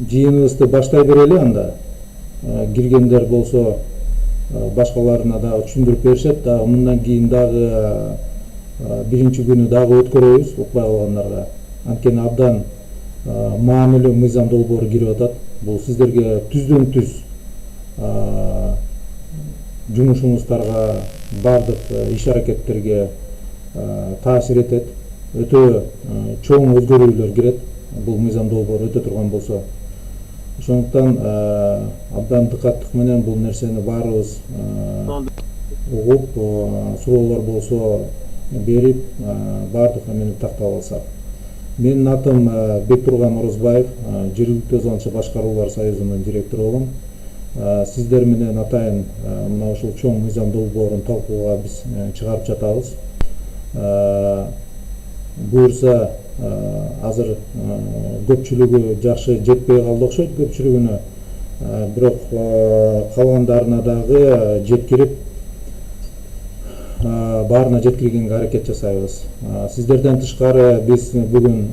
жыйыныбызды баштай берели анда. Киргендер болсо башкаларына дагы түшүндүрүп беришет. Дагы мындан кийин дагы биринчи күнү дагы өткөрөбүз укпай калгандарга. Анткени абдан маанилүү мыйзам долбоору кирип атат. Бул сиздерге түздөн түз жумушуңуздарга, бардык иш аракеттерге таасир этет. Өтө чоң өзгөрүүлөр кирет. Бул мыйзам долбоору өтө турган болсо. Ошондуктан абдан дыкаттык менен бул нерсени баарыбыз угуп, суроолор болсо берип, бардык эмени тактап алсак. Менин атым Бектурган Орозбаев, жергиликтүү өзү башкаруулар союзунун директору болом. Сиздер менен атайын мына ушул чоң мыйзам долбоорун талкууга биз чыгарып жатабыз. Буюрса азыр көпчүлүгү жакшы жетпей калды окшойт көпчүлүгүнө. Бирок калгандарына дагы жеткирип, баарына жеткиргенге аракет жасайбыз. Сиздерден тышкары биз бүгүн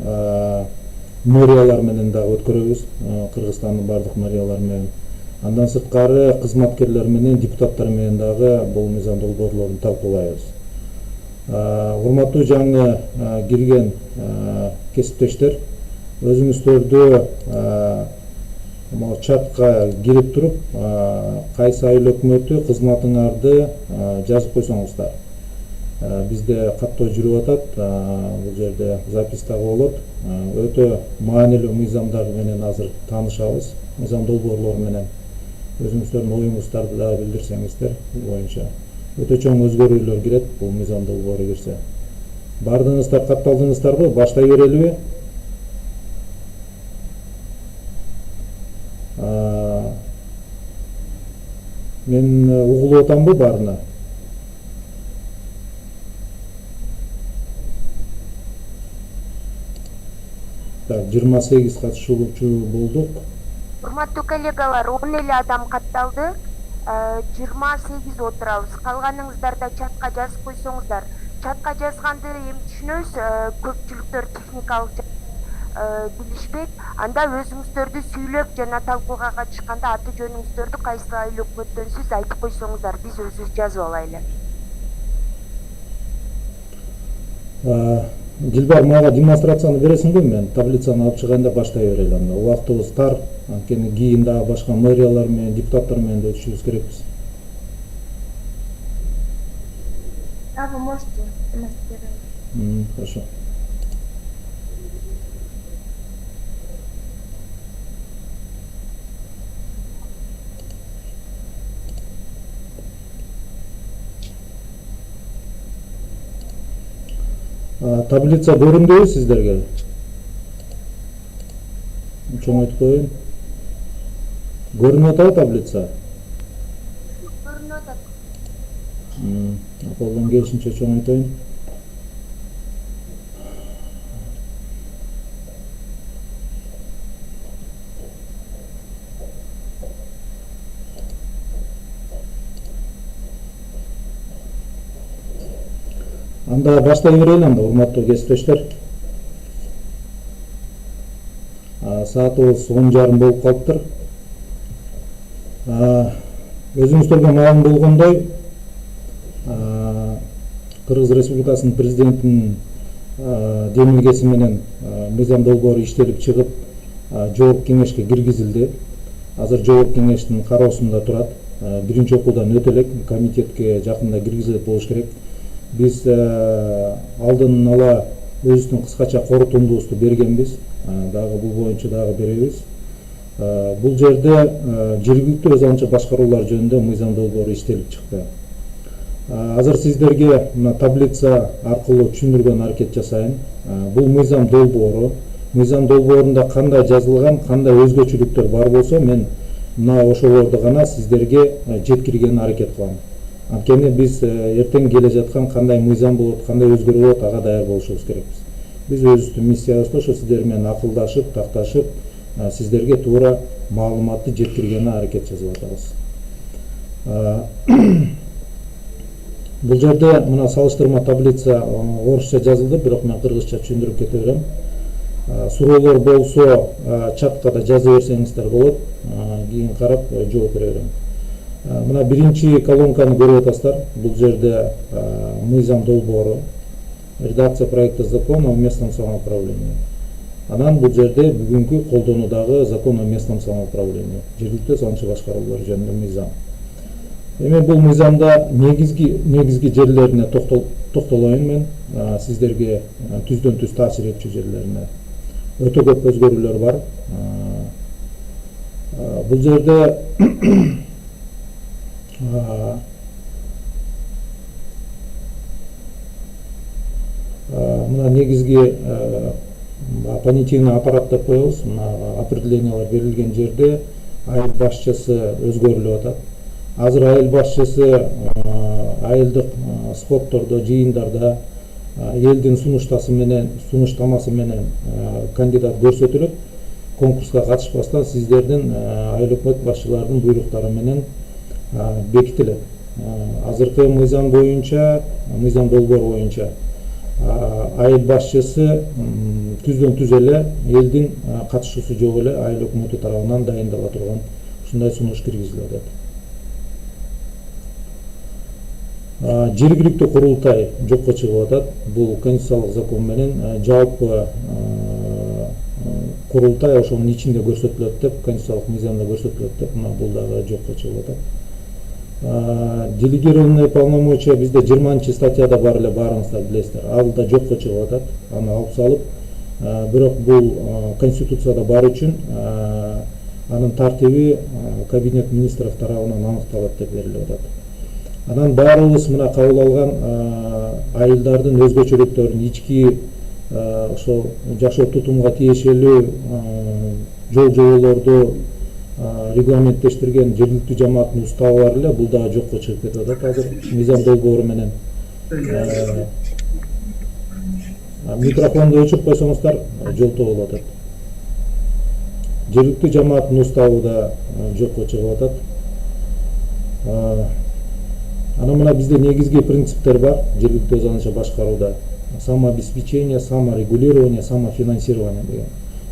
мэриялар менен дагы өткөрөбүз. Кыргызстандын бардык мэриялары менен. Андан сырткары кызматкерлер менен, депутаттар менен дагы бул мыйзам долбоорлорун талкуулайбыз. Урматтуу жаңы кирген кесиптештер, өзүңүздөрдү чатка кирип туруп, кайсы айыл өкмөтү кызматыңарды жазып койсоңуздар. Бизде каттоо жүрүп атат, бул жерде запись дагы болот. Өтө маанилүү мыйзамдар менен азыр таанышабыз, мыйзам долбоорлору менен. Өзүңүздөрдүн оюңуздарды дагы билдирсеңиздер, бул боюнча өтө чоң өзгөрүүлөр кирет бул мыйзам долбоору кирсе. Бардыгыңыздар катталдыңыздарбы? Баштай берелиби? Мен угулуп атамбы баарына? Так, 28 катышуучу болдук. Урматтуу коллегалар, 10 эле адам катталды. 28 отурабыз. Калганыңыздарда чатка жазып койсоңуздар. Чатка жазганды эми түшүнөбүз, көпчүлүктөр техникалык билишпейт. Анда өзүңүздөрдү сүйлөп жана талкууга катышканда аты жөнүңүздөрдү кайсы айыл өкмөттөнсүз айтып койсоңуздар, биз өзүбүз жазып алайлы. Дилбар, мага демонстрацияны бересиңби? Мен таблицаны алып чыгайында баштай берели анда. Убактыбыз тар, анткени кийин дагы башка мэриялар менен, депутаттар менен да өтүшүбүз керекпиз. Да, вы можете демонстрировать. Хорошо. Таблица көрүндүбү сиздерге? Чоңойтуп коеюн. Көрүнүп атабы таблица? Көрүнүп атат. Колдон келишинче чоңойтоюн. Анда баштай берели анда, урматтуу кесиптештер. Саатыбыз 10:30 болуп калыптыр. Өзүңүздөргө маалым болгондой, Кыргыз Республикасынын президентинин демилгеси менен мыйзам долбоору иштелип чыгып, жоопкы кеңешке киргизилди. Азыр жоопкы кеңештин кароосунда турат. Биринчи окуудан өтө элек, комитетке жакында киргизилип болуш керек. Биз алдын ала өзүбүздүн кыскача корутундубузду бергенбиз. Дагы бул боюнча дагы беребиз. Бул жерде жергиликтүү өз башкаруулар жөнүндө мыйзам долбоору иштелип чыкты. Азыр сиздерге мына таблица аркылуу түшүндүргөн аракет жасайын. Бул мыйзам долбоору. Мыйзам долбоорунда кандай жазылган, кандай өзгөчөлүктөр бар болсо, мен мына ошолорду гана сиздерге жеткиргенге аракет кылам. Анткени биз эртең келе жаткан кандай мыйзам болот, кандай өзгөрүү болот, ага даяр болушубуз керекпиз. Биз өзүбүздүн миссиябызды ошо сиздер менен акылдашып, такташып, сиздерге туура маалыматты жеткиргенге аракет жасап атабыз. Бул жерде мына салыштырма таблица орусча жазылды, бирок мен кыргызча түшүндүрүп кете берем. Суроолор болсо чатка да жаза берсеңиздер болот. Кийин карап жооп бере берем. Мына биринчи колонканы көрүп атасыздар. Бул жерде мыйзам долбоору, редакция проекта закона о местном самоуправлении. Анан бул жерде бүгүнкү колдонуудагы закон о местном самоуправлении, жергиликтүү салымчы башкаруулар жөнүндө мыйзам. Эми бул мыйзамда негизги жерлерине токтолоюн мен, сиздерге түздөн түз таасир этчү жерлерине. Өтө көп өзгөрүүлөр бар. Бул жерде мына негизги понятийный аппарат деп коебуз. Мына определениялар берилген жерде айыл башчысы өзгөрүлүп атат. Азыр айыл башчысы айылдык сходтордо, жыйындарда элдин сунуштамасы менен кандидат көрсөтүлүп, конкурска катышпастан сиздердин айыл өкмөт башчыларынын буйруктары менен бекитилет. Азыркы мыйзам боюнча, мыйзам долбоору боюнча айыл башчысы түздөн түз эле элдин катышуусу жок эле айыл өкмөтү тарабынан дайындала турган ушундай сунуш киргизилип атат. Жергиликтүү курултай жокко чыгып атат. Бул конституциялык закон менен жалпы курултай ошонун ичинде көрсөтүлөт деп, конституциялык мыйзамда көрсөтүлөт деп, мына бул дагы жокко чыгып атат. Делегированные полномочия бизде 20 статьяда бар эле, баарыңыздар билесиздер. Ал да жокко чыгып атат. Аны алып салып, бирок бул конституцияда бар үчүн анын тартиби кабинет министров тарабынан аныкталат деп берилип атат. Анан баарыбыз мына кабыл алган айылдардын өзгөчөлүктөрүн, ички ошо жашоо тутумга тиешелүү жол жоболорду регламенттештирген жергиликтүү жамааттын уставы бар эле, бул дагы жокко чыгып кетип атат азыр мыйзам долбоору менен. Микрофонду өчүрүп койсоңуздар жолтоо болуп атат. Жергиликтүү жамааттын уставы да жокко чыгып атат. Анан мына бизде негизги принциптер бар жергиликтүү өз алдынча башкарууда: самообеспечение, саморегулирование, самофинансирование деген.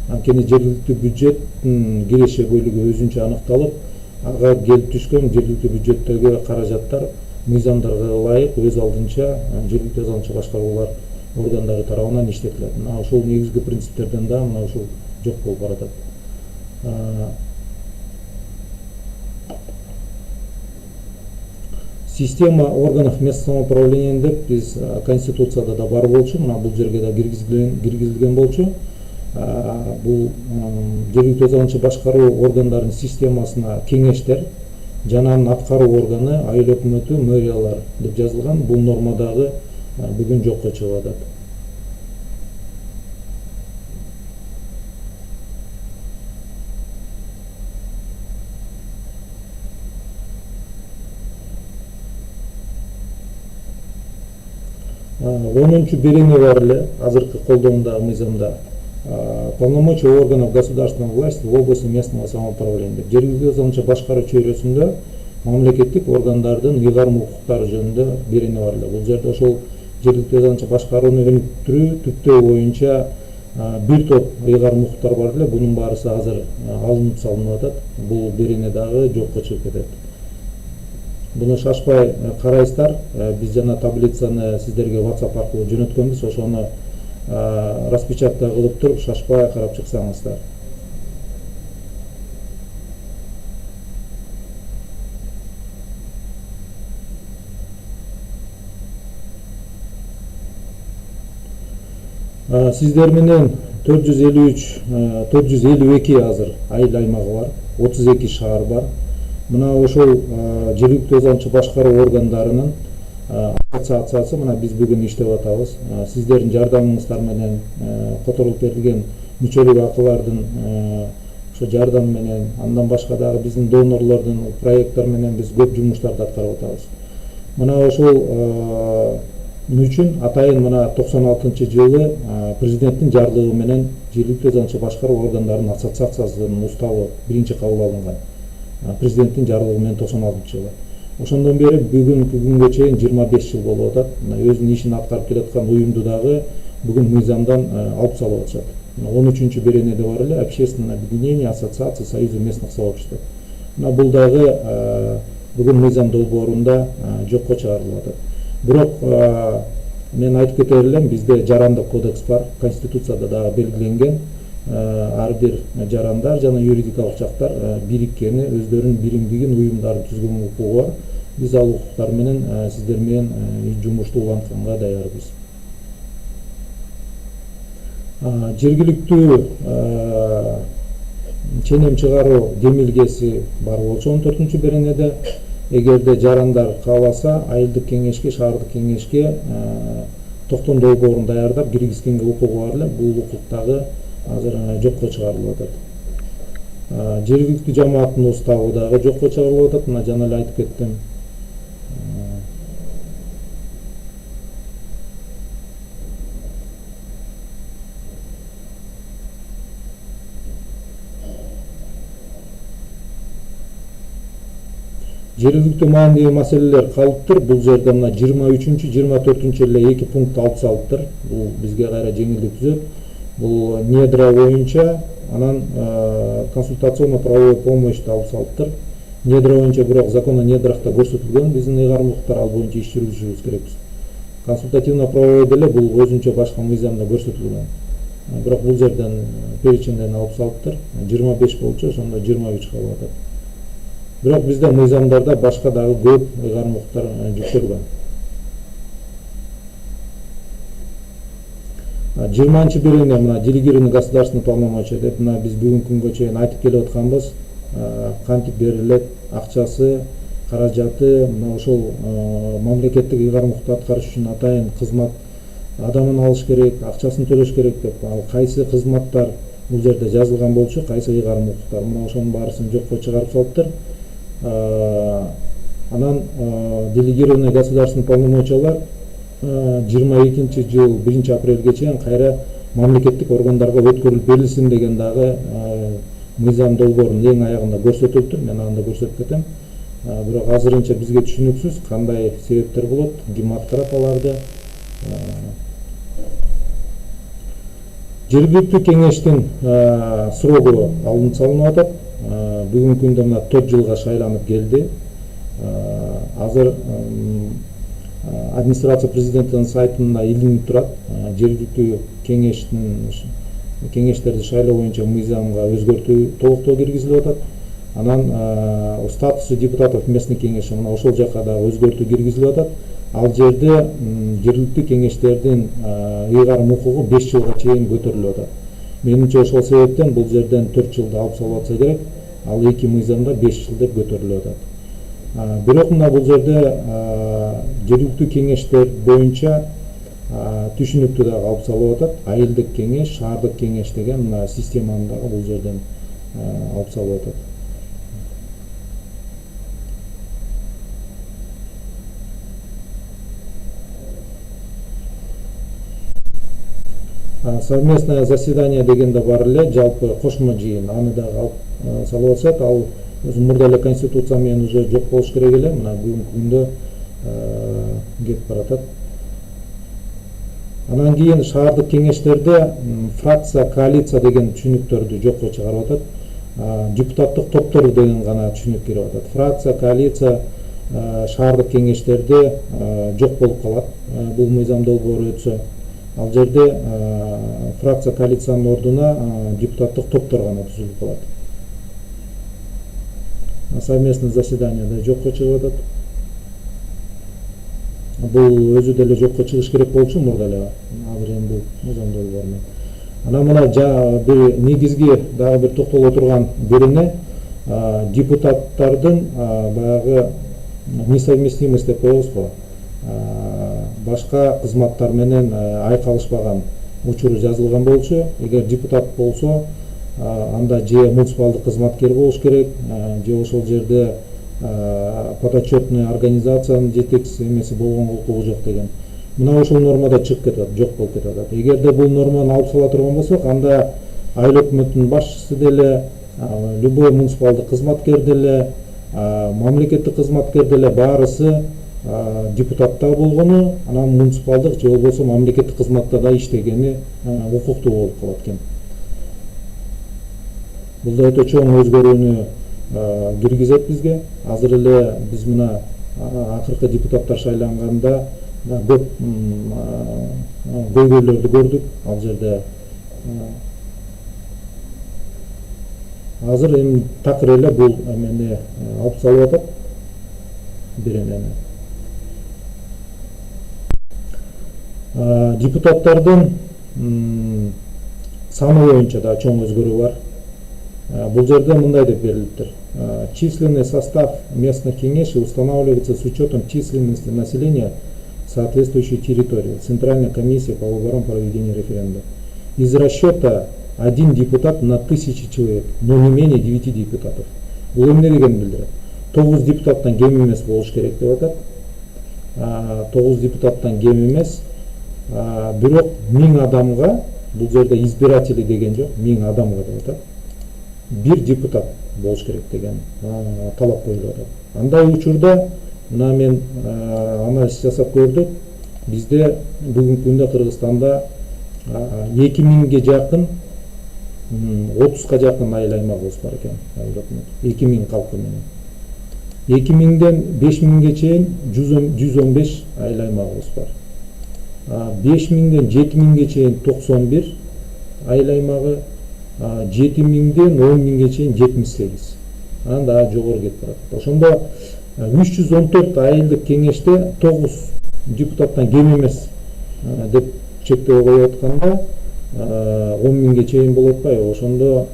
Анткени жергиликтүү бюджеттин киреше бөлүгү өзүнчө аныкталып, ага келип түшкөн жергиликтүү бюджеттеги каражаттар мыйзамдарга ылайык өз алдынча жергиликтүү өз алдынча башкаруулар органдары тарабынан иштетилет. Мына ушул негизги принциптерден да мына ушул жок болуп баратат. Система органов местного самоуправления деп биз конституцияда да бар болчу, мына бул жерге да киргизилген болчу. Бул жергиликтүү өз алдынча башкаруу органдарынын системасына кеңештер жана анын аткаруу органы айыл өкмөтү, мэриялар деп жазылган. Бул норма дагы бүгүн жокко чыгып атат. Онунчу берене бар эле азыркы колдонуудагы мыйзамда: полномочия органов государственной власти в области местного самоуправления. Жергиликтүү өз алдынча башкаруу чөйрөсүндө мамлекеттик органдардын ыйгарым укуктары жөнүндө берене бар эле. Бул жерде ошол жергиликтүү өз алдынча башкарууну өнүктүрүү, түптөө боюнча бир топ ыйгарым укуктар бар эле. Бунун баарысы азыр алынып салынып атат. Бул берене дагы жокко чыгып кетет. Буну шашпай карайсыздар. Биз жана таблицаны сиздерге WhatsApp аркылуу жөнөткөнбүз. Ошону распечатка кылып туруп шашпай карап чыксаңыздар. Сиздер менен 452 азыр айыл аймагы бар, 32 шаар бар. Мына ошол жергиликтүү өз алдынча башкаруу органдарынын ассоциациясы мына биз бүгүн иштеп атабыз. Сиздердин жардамыңыздар менен, которулуп берилген мүчөлүк акылардын ошо жардам менен, андан башка дагы биздин донорлордун проекттер менен биз көп жумуштарды аткарып атабыз. Мына ошол үчүн атайын мына 96-жылы президенттин жарлыгы менен жергиликтүү өз алдынча башкаруу органдарынын ассоциациясынын уставы биринчи кабыл алынган. Президенттин жарлыгы менен 96-жылы. Ошондон бери бүгүнкү күнгө чейин 25 жыл болуп атат. Өзүнүн ишин аткарып келаткан уюмду дагы бүгүн мыйзамдан алып салып атышат. 13 беренеде бар эле общественное объединение ассоциации союза местных сообществ. Мына бул дагы бүгүн мыйзам долбоорунда жокко чыгарылып атат. Бирок мен айтып кетер элем, бизде жарандык кодекс бар, конституцияда дагы белгиленген. Ар бир жарандар жана юридикалык жактар бириккени, өздөрүнүн биримдигин, уюмдарын түзгөн укугу бар. Биз ал укуктар менен сиздер менен жумушту улантканга даярбыз. Жергиликтүү ченем чыгаруу демилгеси бар болчу 14 беренеде, эгерде жарандар кааласа, айылдык кеңешке, шаардык кеңешке токтом долбоорун даярдап киргизгенге укугу бар эле. Бул укук дагы азыр жокко чыгарылып атат. Жергиликтүү жамааттын уставы дагы жокко чыгарылып атат. Мына жана эле айтып кеттим. Жергиликтүү маанилүү маселелер калыптыр. Бул жерде мына 23-24 эле 2 пункт алып салыптыр. Бул бизге кайра жеңилдик түзөт. Бул недра боюнча, анан консультационно-правовой помощь алып салыптыр. Недра боюнча бирок закон о недрахта көрсөтүлгөн, биздин ыйгарым укуктар ал боюнча иш жүргүзүшүбүз керекпиз. Консультативно-правовой деле бул өзүнчө башка мыйзамда көрсөтүлгөн. Бирок бул жерден переченден алып салыптыр. 25 болчу, ошондо 23 калып атат. Бирок бизде мыйзамдарда башка дагы көп ыйгарым укуктар жүктөлгөн. 20 берене мына делегированный государственный полномочия деп мына биз бүгүнкү күнгө чейин айтып келип атканбыз, кантип берилет, акчасы, каражаты, мына ошол мамлекеттик ыйгарым укукту аткарыш үчүн атайын кызмат адамын алыш керек, акчасын төлөш керек деп, ал кайсы кызматтар бул жерде жазылган болчу, кайсы ыйгарым укуктар, мына ошонун баарысын жокко чыгарып салыптыр. Анан делегированный государственный полномочиялар 22 жыл 1 апрелге чейин кайра мамлекеттик органдарга өткөрүлүп берилсин деген дагы мыйзам долбоорунун эң аягында көрсөтүлүптүр. Мен анда көрсөтүп кетем. Бирок азырынча бизге түшүнүксүз кандай себептер болот, ким аткарат аларды. Жергиликтүү кеңештин срогу алынып салынып атат. Бүгүнкү күндө мына 4 жылга шайланып келди. Азыр администрация президенттин сайтында илинип турат. Жергиликтүү кеңештерди шайлоо боюнча мыйзамга өзгөртүү толуктоо киргизилип атат. Анан статусу депутатов местный кеңеши мына ошол жака да өзгөртүү киргизилип атат. Ал жерде жергиликтүү кеңештердин ыйгарым укугу 5 жылга чейин көтөрүлүп атат. Менимче ошол себептен бул жерден 4 жылды алып салып атса керек, ал эки мыйзамда 5 жыл деп көтөрүлүп атат. Бирок мына бул жерде жергиликтүү кеңештер боюнча түшүнүктүү дагы алып салып атат. Айылдык кеңеш, шаардык кеңеш деген мына системаны дагы бул жерден алып салып атат. Совместное заседание дегенде бар эле, жалпы кошмо жыйын, аны дагы алып салып атышат. Ал өзү мурда эле конституция менен уже жок болуш керек эле. Мына бүгүнкү күндө кетип баратат. Анан кийин шаардык кеңештерде фракция, коалиция деген түшүнүктөрдү жокко чыгарып атат. Депутаттык топтор деген гана түшүнүк кирип атат. Фракция, коалиция шаардык кеңештерде жок болуп калат. Бул мыйзам долбоору өтсө, ал жерде фракция, коалициянын ордуна депутаттык топтор гана түзүлүп калат. Совместное заседание да жокко чыгып атат. Бул өзү деле жокко чыгыш керек болчу мурда эле. Азыр эми бул мыйзам долбоору менен. Анан мына бир негизги дагы бир токтоло турган берене депутаттардын баягы несовместимость деп коебуз го. Башка кызматтар менен айкалышпаган учуру жазылган болчу. Эгер депутат болсо, анда же муниципалдык кызматкер болуш керек, же ошол жерде подотчетный организациянын жетекчиси эмеси болгонго укугу жок деген. Мына ошол нормада чыгып кетет, жок болуп кетет. Эгерде бул норманы алып сала турган болсок, анда айыл өкмөтүнүн башчысы деле, любой муниципалдык кызматкер деле, мамлекеттик кызматкер деле баарысы депутатта болгону, анан муниципалдык же болбосо мамлекеттик кызматта да иштегени укуктуу болуп калат экен. Бул да өтө чоң өзгөрүүнү киргизет бизге. Азыр эле биз мына акыркы депутаттар шайланганда көп көйгөйлөрдү көрдүк. Ал жерде азыр эми такыр эле бул эмени алып салып атат, бир эмени. Депутаттардын саны боюнча да чоң өзгөрүү бар. Бул жерде мындай деп берилиптир. Численный состав местных кеңешей устанавливается с учетом численности населения соответствующей территории. Центральная комиссия по выборам проведения референдума. Из расчета 1 депутат на 1000 человек, но не менее 9 депутатов. Бул эмне дегенди билдирет? 9 депутаттан кем эмес болуш керек деп атат. 9 депутаттан кем эмес. Бирок 1000 адамга, бул жерде избиратели деген жок, 1000 адамга деп атат. 1 депутат болуш керек деген талап коюлуп атат. Андай учурда мына мен анализ жасап көрдүк. Бизде бүгүнкү күндө Кыргызстанда 2000ге жакын 30га жакын айыл аймагыбыз бар экен. 2000 калкы менен. 2000ден 5000ге чейин 115 айыл аймагыбыз бар. 5000ден 7000ге чейин 91 айыл аймагы, 7000ден 10000ге чейин 78. Анан дагы жогору кетип барат. Ошондо 314 айылдык кеңеште 9 депутаттан кем эмес деп чектөө коюп атканда 10000ге чейин болуп атпайбы? Ошондо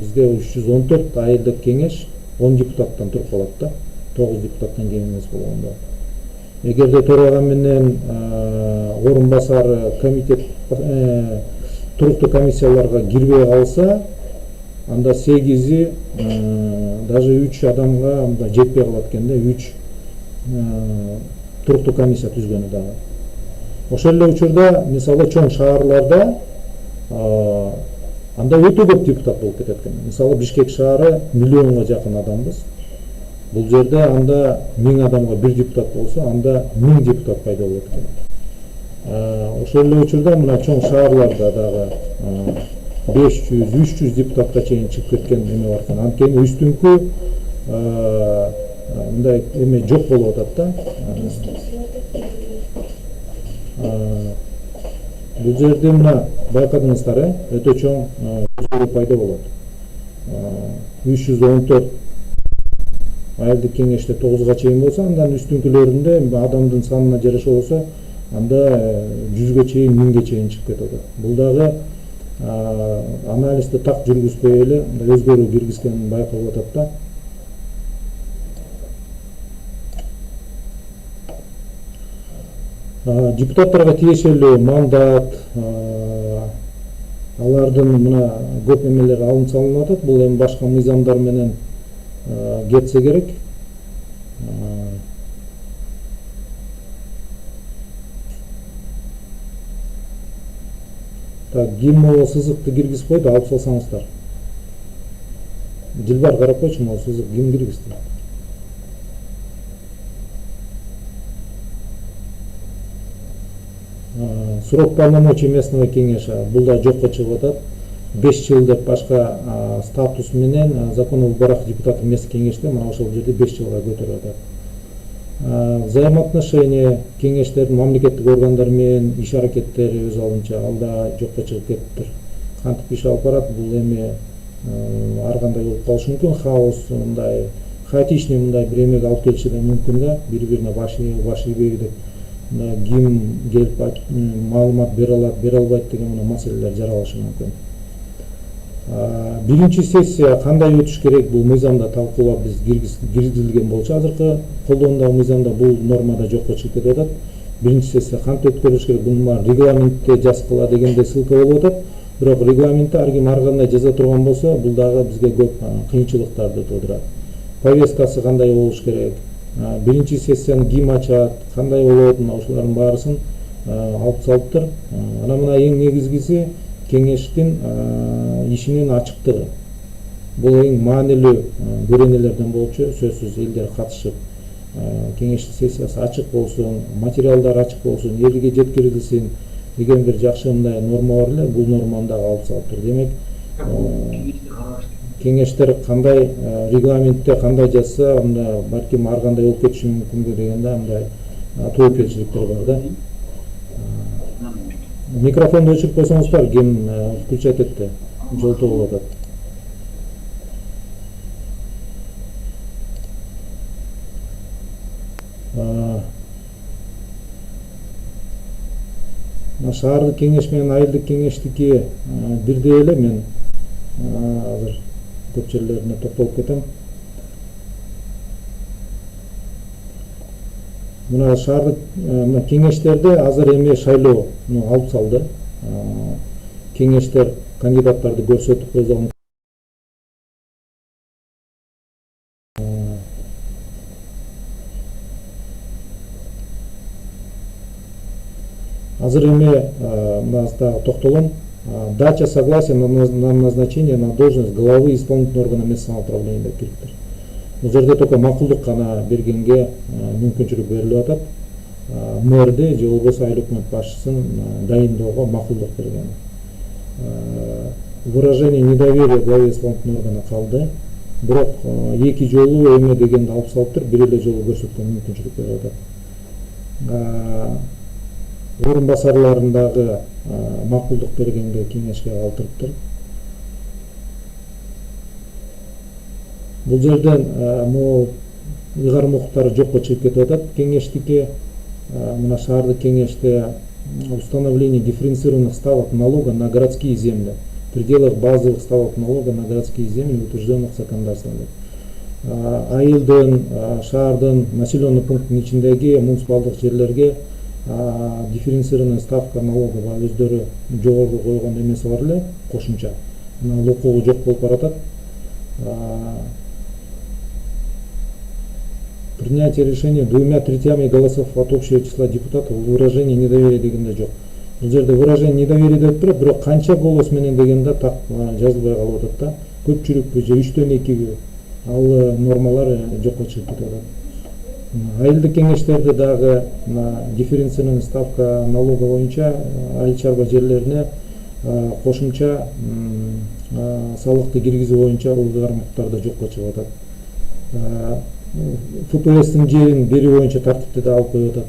бизде 314 айылдык кеңеш 10 депутаттан туруп калат да. 9 депутаттан кем эмес болгондо. Эгерде төрага менен орун басары комитет туруктуу комиссияларга кирбей калса, анда 8 даже 3 адамга жетпей калат экен да, 3 туруктуу комиссия түзгөнү дагы. Ошол эле учурда мисалы чоң шаарларда анда өтө көп депутат болуп кетет экен. Мисалы Бишкек шаары миллионго жакын адамбыз. Бул жерде анда 1000 адамга 1 депутат болсо, анда 1000 депутат пайда болот экен. Ошол эле учурда мына чоң шаарларда дагы 500-300 депутатка чейин чыгып кеткен эме бар экен. Анткени үстүңкү мындай эме жок болуп атат да. Бул жерде мына байкадыңыздар, өтө чоң өзгөрүү пайда болот. 314 айылдык кеңеште 9га чейин болсо, андан үстүңкүлөрүндө адамдын санына жараша болсо, анда 100ге чейин, 1000ге чейин чыгып кетет. Бул дагы анализди так жүргүзбөй эле өзгөрүү киргизгенин байкалып атат да. Депутаттарга тиешелүү мандат, алардын мына көп эмелер алынып салынып атат. Бул эми башка мыйзамдар менен кетсе керек. Так, гимнова сызыкты киргизип койду, алып салсаңыздар. Дилбар карап койчу, могу сызык ким киргизди? Срок полномочий местного кеңеша, бул да жокко чыгып атат. 5 жыл деп башка статус менен закон о выборах депутатов местных кеңеште, мына ошол жерде 5 жылга көтөрүп атат. Взаимоотношения кеңештердин мамлекеттик органдар менен иш аракеттери өз алдынча ал да жокко чыгып кетиптир. Кантип иш алып барат, бул эми ар кандай болуп калышы мүмкүн. Хаос, мындай хаотичный мындай бир эмеге алып келиши да мүмкүн да. Бири-бирине баш ийбей деп ким келип маалымат бере алат, бере албайт деген маселелер жаралышы мүмкүн. Биринчи сессия кандай өтүш керек, бул мыйзамда талкуулап биз киргизилген болчу. Азыркы колдоондогу мыйзамда бул нормада жокко чыгып кетип атат. Биринчи сессия кантип өткөрүлүш керек, бул регламентте жазгыла дегенде ссылка болуп атат. Бирок регламентте ар ким ар кандай жаза турган болсо, бул дагы бизге көп кыйынчылыктарды туудурат. Повесткасы кандай болуш керек, биринчи сессияны ким ачат, кандай болот, ошолордун баарысын алып салыптыр. Анан мына эң негизгиси кеңештин ишинин ачыктыгы. Бул эң маанилүү көрөнөлөрдөн болчу. Сөзсүз элдер катышып, кеңештин сессиясы ачык болсун, материалдар ачык болсун, элге жеткирилсин деген бир жакшы мындай норма бар эле. Бул норманы дагы алып салыптыр. Демек, кеңештер кандай регламентте кандай жазса анда балким ар кандай болуп кетиши мүмкүнбү деген да мындай тобокелчиликтер бар да. Микрофонду өчүрүп койсоңуздар, ким включать этти, жолтоо болуп атат. Шаардык кеңеш менен айылдык кеңештики бирдей эле. Мен азыр көп жерлерине токтолуп кетем. Мына шаардык кеңештерде азыр эми шайлоону алып салды. Кеңештер кандидаттарды көрсөтүп койгон. Азыр эми дагы токтолом. Дача согласия на назначение на должность главы исполнительного органа местного самоуправления деп кириптир. Бул жерде только макулдук гана бергенге мүмкүнчүлүк берилип атат. Мэрди же болбосо айыл өкмөт башчысын дайындоого макулдук берген. Выражение недоверия главе исполнительного органа калды. Бирок эки жолу эме дегенди алып салыптыр, бир эле жолу көрсөткөн мүмкүнчүлүк берип атат. Орун басарларын дагы макулдук бергенге кеңешке калтырыптыр. Бул жерден ыйгарым укуктары жокко чыгып кетип атат. Кеңештики мына шаардык кеңеште установление дифференцированных ставок налога на городские земли в пределах базовых ставок налога на городские земли, утвержденных законодательством. Айылдын, шаардын, населенный пункттун ичиндеги муниципалдык жерлерге дифференцированная ставка налога өздөрү жогору койгон эмеси бар эле, кошумча. Мына укугу жок болуп баратат. Принятие решения 2/3 голосов от общего числа депутатов выражение недоверия дегенде жок. Бул жерде выражение недоверия деп турат, бирок канча голос менен дегенде так жазылбай калып атат да. Көпчүлүкпү же 3/2 ал нормалар жокко чыгып кетип атат. Айылдык кеңештерде дагы дифференцированный ставка налога боюнча айыл чарба жерлерине кошумча салыкты киргизүү боюнча ыйгарымдыктар да жокко чыгып атат. ФПСтин жерин берүү боюнча тартипти да алып коюп атат.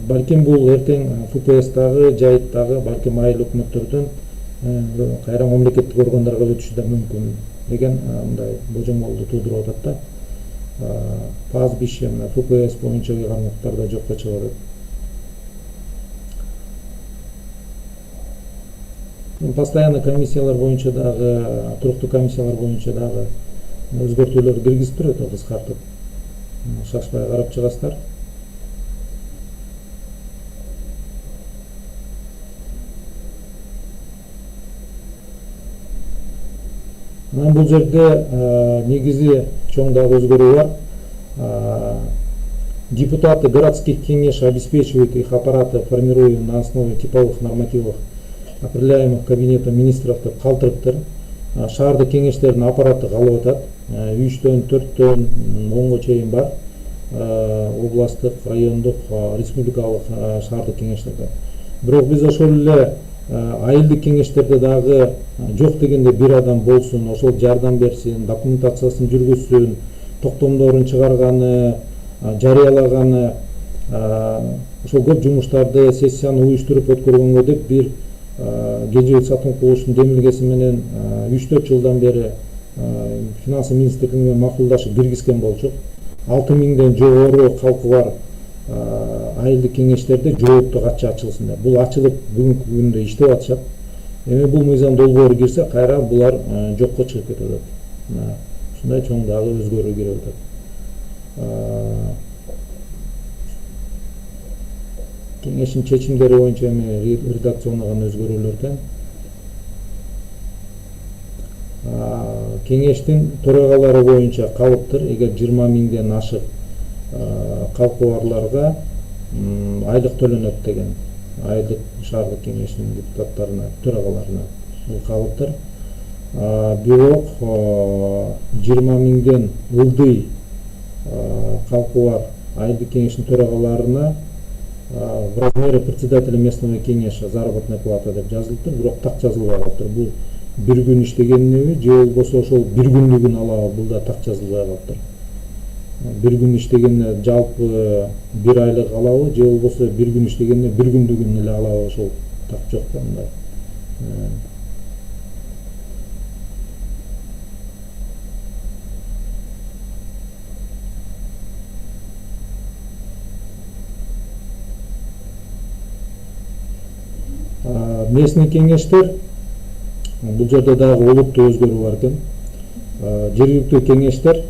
Балким бул эртең ФПСтагы, жайыттагы, балким айыл өкмөттөрдөн кайра мамлекеттик органдарга өтүшү да мүмкүн деген мындай божомолду туудуруп атат да. Пазбище ФПС боюнча ыйгарымдыктар да жокко чыгып атат. Постоянный комиссиялар боюнча дагы, туруктуу комиссиялар боюнча дагы өзгөртүүлөр киргизип турат, кыскартып. Шашпай карап чыгасыздар. Бул жерде негизи чоң дагы өзгөрүү бар. Депутаты городских кеңеш обеспечивают их аппараты, формируя на основе типовых нормативов, определяемых Кабинетом министров деп калтырыптыр. Шаардык кеңештердин аппараты калып атат. 3-төн 4-төн 10го чейин бар. Областтык, райондук, республикалык шаардык кеңештерде. Бирок биз ошол эле айылдык кеңештерде дагы жок дегенде бир адам болсун, ошол жардам берсин, документациясын жүргүзсүн, токтомдорун чыгарганы, жарыялаганы, ошол көп жумуштарды сессияны уюштуруп өткөргөнгө деп бир Кенжебек Сатынкуловдун демилгеси менен 3-4 жылдан бери финансы министрлиги менен макулдашып киргизген болчук. 6000ден жогору калкы бар айылдык кеңештерде жоопту катча ачылсын деп. Бул ачылып бүгүнкү күндө иштеп атышат. Эми бул мыйзам долбоору кирсе, кайра булар жокко чыгып кетип атат. Ушундай чоң дагы өзгөрүү кирип атат. Кеңештин чечимдери боюнча эми редакциондогон өзгөрүүлөрдөн кеңештин төрагалары боюнча калыптыр. Эгер 20.000ден ашык калкы барларга айлык төлөнөт деген, айылдык шаардык кеңештин депутаттарына, төрагаларына бул калыптыр. Бирок 20.000ден ылдый калкы бар айылдык кеңештин төрагаларына в размере председателя местного кеңеша заработная плата деп жазылыптыр, бирок так жазылбай калыптыр. Бул бир күн иштегениби же болбосо ошол бир күндүгүн алабы, бул да так жазылбай калыптыр. Бир күн иштегенде жалпы бир айлык алабы же болбосо бир күн иштегенде бир күндүгүн эле алабы, ошол так жок да мындай. Местный кеңештер, бул жерде дагы олуттуу өзгөрүү бар экен. Жергиликтүү кеңештер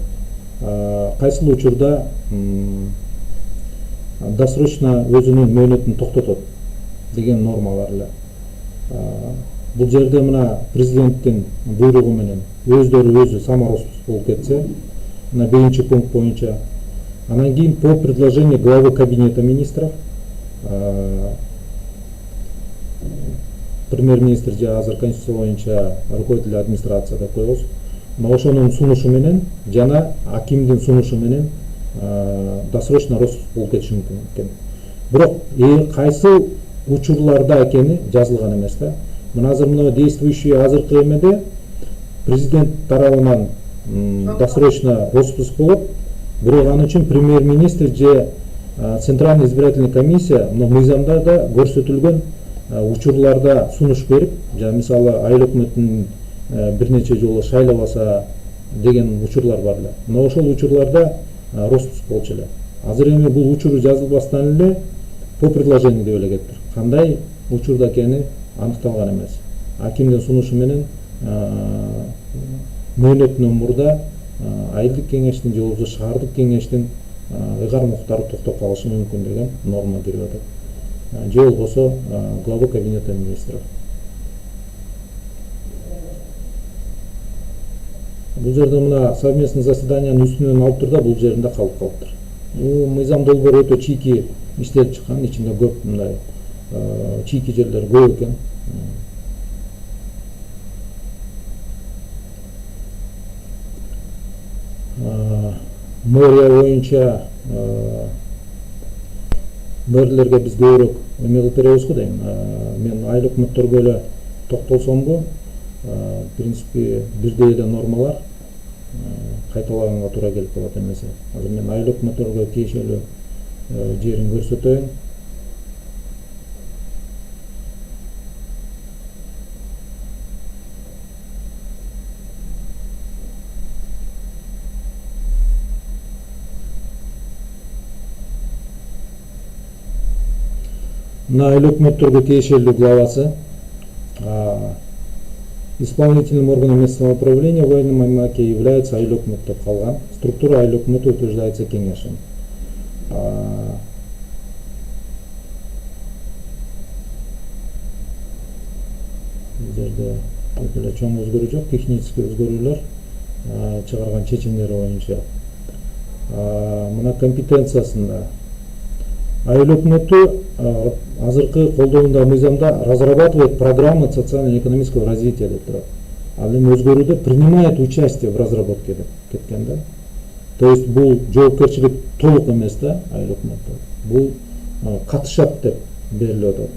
кайсыл учурда досрочно өзүнүн мөөнөтүн токтотот деген норма бар эле. Бул жерде мына президенттин буйругу менен өздөрү өзү самороспуск болуп кетсе, мына биринчи пункт боюнча, анан кийин по предложению главы кабинета министров премьер-министр же азыр конституция боюнча руководитель администрация деп коебуз. Мына ошонун сунушу менен жана акимдин сунушу менен досрочно распуск болуп кетиши мүмкүн экен. Бирок кайсы учурларда экени жазылган эмес да. Мына азыр мына действующий азыркы эмеде президент тарабынан досрочно распуск болот, бирок ал үчүн премьер-министр же Центральная избирательная комиссия мыйзамда да көрсөтүлгөн учурларда сунуш берип, мисалы айыл өкмөтүн бир нече жолу шайлабаса деген учурлар бар эле. Мына ошол учурларда распуск болчу эле. Азыр эми бул учуру жазылбастан эле по предложению деп эле кетиптир. Кандай учурда экени аныкталган эмес. Акимдин сунушу менен мөөнөтүнөн мурда айылдык кеңештин же болбосо шаардык кеңештин ыйгарым укуктары токтоп калышы мүмкүн деген норма кирип атат. Же болбосо главы кабинета министров. Бул жерде мына совместный заседаниянын үстүнөн алып тур да, бул жеринде калып калыптыр. Мыйзам долбоор өтө чийки иштелип чыккан, ичинде көп мындай чийки жерлер көп экен. Мэрия боюнча мэрлерге биз көбүрөөк эме кылып беребиз го дейм. Мен айыл өкмөттөргө эле токтолсомбу, в принципе бирдей эле нормалар кайталаганга туура келип калат эмесе. Азыр мен айыл өкмөттөргө тиешелүү жерин көрсөтөйүн. Мына айыл өкмөттөргө тиешелүү главасы исполнительным органом местного управления военным аймаке является айыл өкмөт деп калган. Структура айыл өкмөтү утверждается кеңешем. Бул жерде өтө эле чоң өзгөрүү жок, технический өзгөрүүлөр чыгарган чечимдери боюнча. Мына компетенциясында айыл өкмөтү азыркы колдонуундагы мыйзамда разрабатывает программы социально-экономического развития деп турат. Ал эми өзгөрүүдө принимает участие в разработке деп кеткен да. То есть бул жоопкерчилик толук эмес да айыл өкмөттө. Бул катышат деп берилип атат.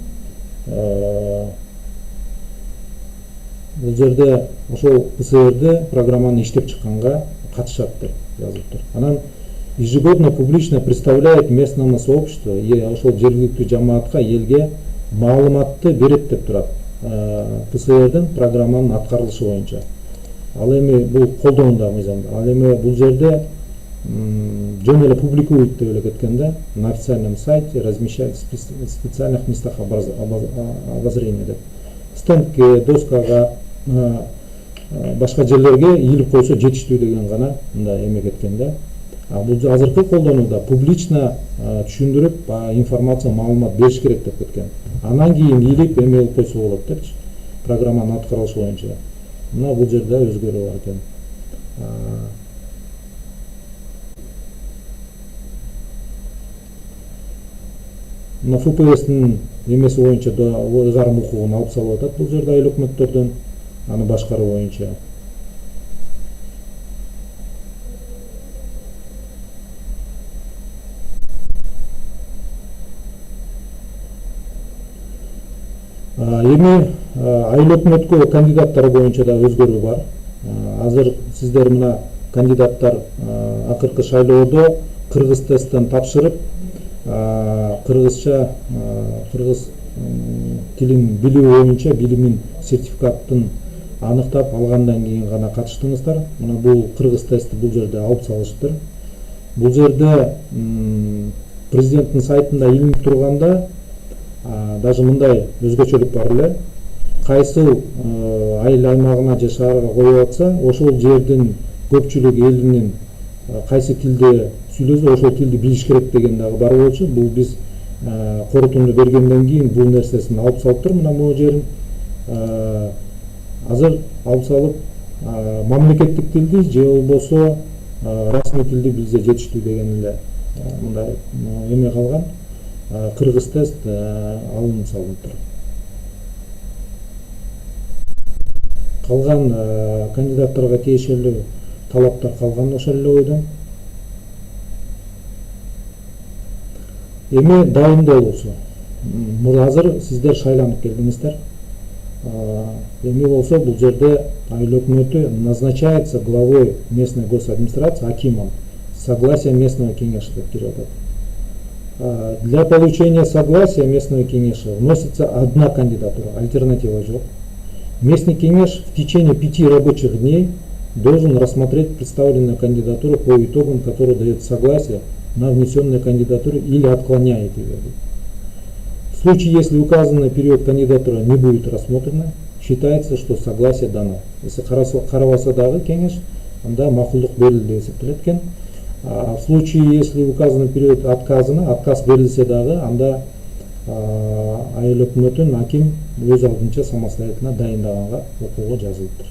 Бул жерде ошол ПСРде программаны иштеп чыкканга катышат деп жазылыптыр. Анан ежегодно публично представляет местному сообществу, ошол жергиликтүү жамаатка, элге маалыматты берет деп турат. ПСРдин программанын аткарылышы боюнча. Ал эми бул колдонууда мыйзамда. Ал эми бул жерде жөн эле публикует деп эле кеткен да, на официальном сайте размещать в специальных местах обозрения деп. Стендке, доскага, башка жерлерге ийилип койсо жетиштүү деген гана мындай эме кеткен да. Бул азыркы колдонууда публично түшүндүрүп, информация, маалымат бериш керек деп кеткен. Анан кийин ийилип эме кылып койсо болот депчи. Программанын аткарылышы боюнча. Мына бул жерде өзгөрүү бар экен. Мына ФПСтин эмеси боюнча да ыйгарым укугун алып салып атат бул жерде айыл өкмөттөрдөн, аны башкаруу боюнча. Эми айыл өкмөткө кандидаттар боюнча да өзгөрүү бар. Азыр сиздер мына кандидаттар акыркы шайлоодо кыргыз тесттен тапшырып, кыргызча кыргыз тилин билүү боюнча билимин сертификатын аныктап алгандан кийин гана катыштыңыздар. Мына бул кыргыз тести бул жерде алып салышыптыр. Бул жерде президенттин сайтында илинип турганда даже мындай өзгөчөлүк бар эле. Кайсыл айыл аймагына же шаарга коюп атса, ошол жердин көпчүлүк элинин кайсы тилде сүйлөсө ошол тилди билиш керек деген дагы бар болчу. Бул биз корутунду бергенден кийин бул нерсесин алып салыптыр. Мына могу жерин азыр алып салып мамлекеттик тилди же болбосо расмий тилди билсе жетиштүү деген эле мындай эме калган. Кыргыз тест алынып салыныптыр. Калган кандидаттарга тиешелүү талаптар калган ошол эле ойдон. Эми дайындоолусу. Азыр сиздер шайланып келдиңиздер. Эми болсо бул жерде айыл өкмөтү назначается главой местной госадминистрации акимом согласия местного кеңеша деп кирип атат. Для получения согласия местного кеңеша вносится одна кандидатура, альтернатива жок. Местный кеңеш в течение 5 рабочих дней должен рассмотреть представленную кандидатуру по итогам, которой дает согласие на внесенные кандидатуры или отклоняет ее. В случае, если указанный период кандидатура не будет рассмотрена, считается, что согласие дано. Если карабаса дагы кеңеш, анда макулдук берилди деп эсептелет экен. В случае, если указанный период отказ берилсе дагы, анда айыл өкмөтүн аким өз алдынча самостоятельно дайындаганга окууга жазылыптыр.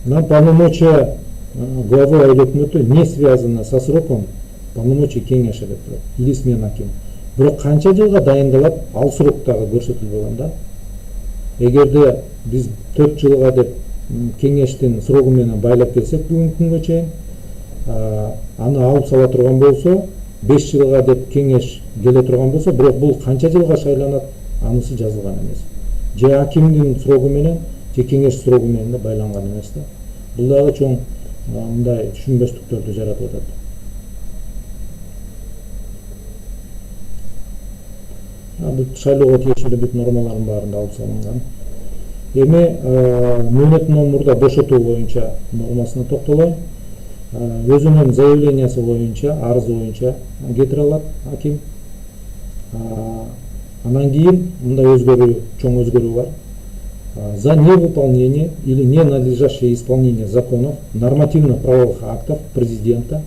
На полномочия главы айыл өкмөтү не связано со сроком полномочий кеңеша деп турат или смена акима. Бирок канча жылга дайындалат, ал срок дагы көрсөтүлбөгөн да. Эгерде биз 4 жылга деп кеңештин срогу менен байлап келсек бүгүнкү күнгө чейин, аны алып сала турган болсо 5 жылга деп кеңеш келе турган болсо, бирок бул канча жылга шайланат, анысы жазылган эмес. Же акимдин срогу менен, же кеңеш срогу менен байланган эмес да. Бул дагы чоң мындай түшүнбөстүктөрдү жаратып атат. Бул шайлоого тиешелүү бүт нормалардын баарында алып салынган. Эми мөөнөттөн мурда бошотуу боюнча нормасына токтолоюн. Өзүнүн заявлениясы боюнча, арызы боюнча кетире алат аким. Анан кийин мындай чоң өзгөрүү бар. За невыполнение или ненадлежащее исполнение законов, нормативно-правовых актов президента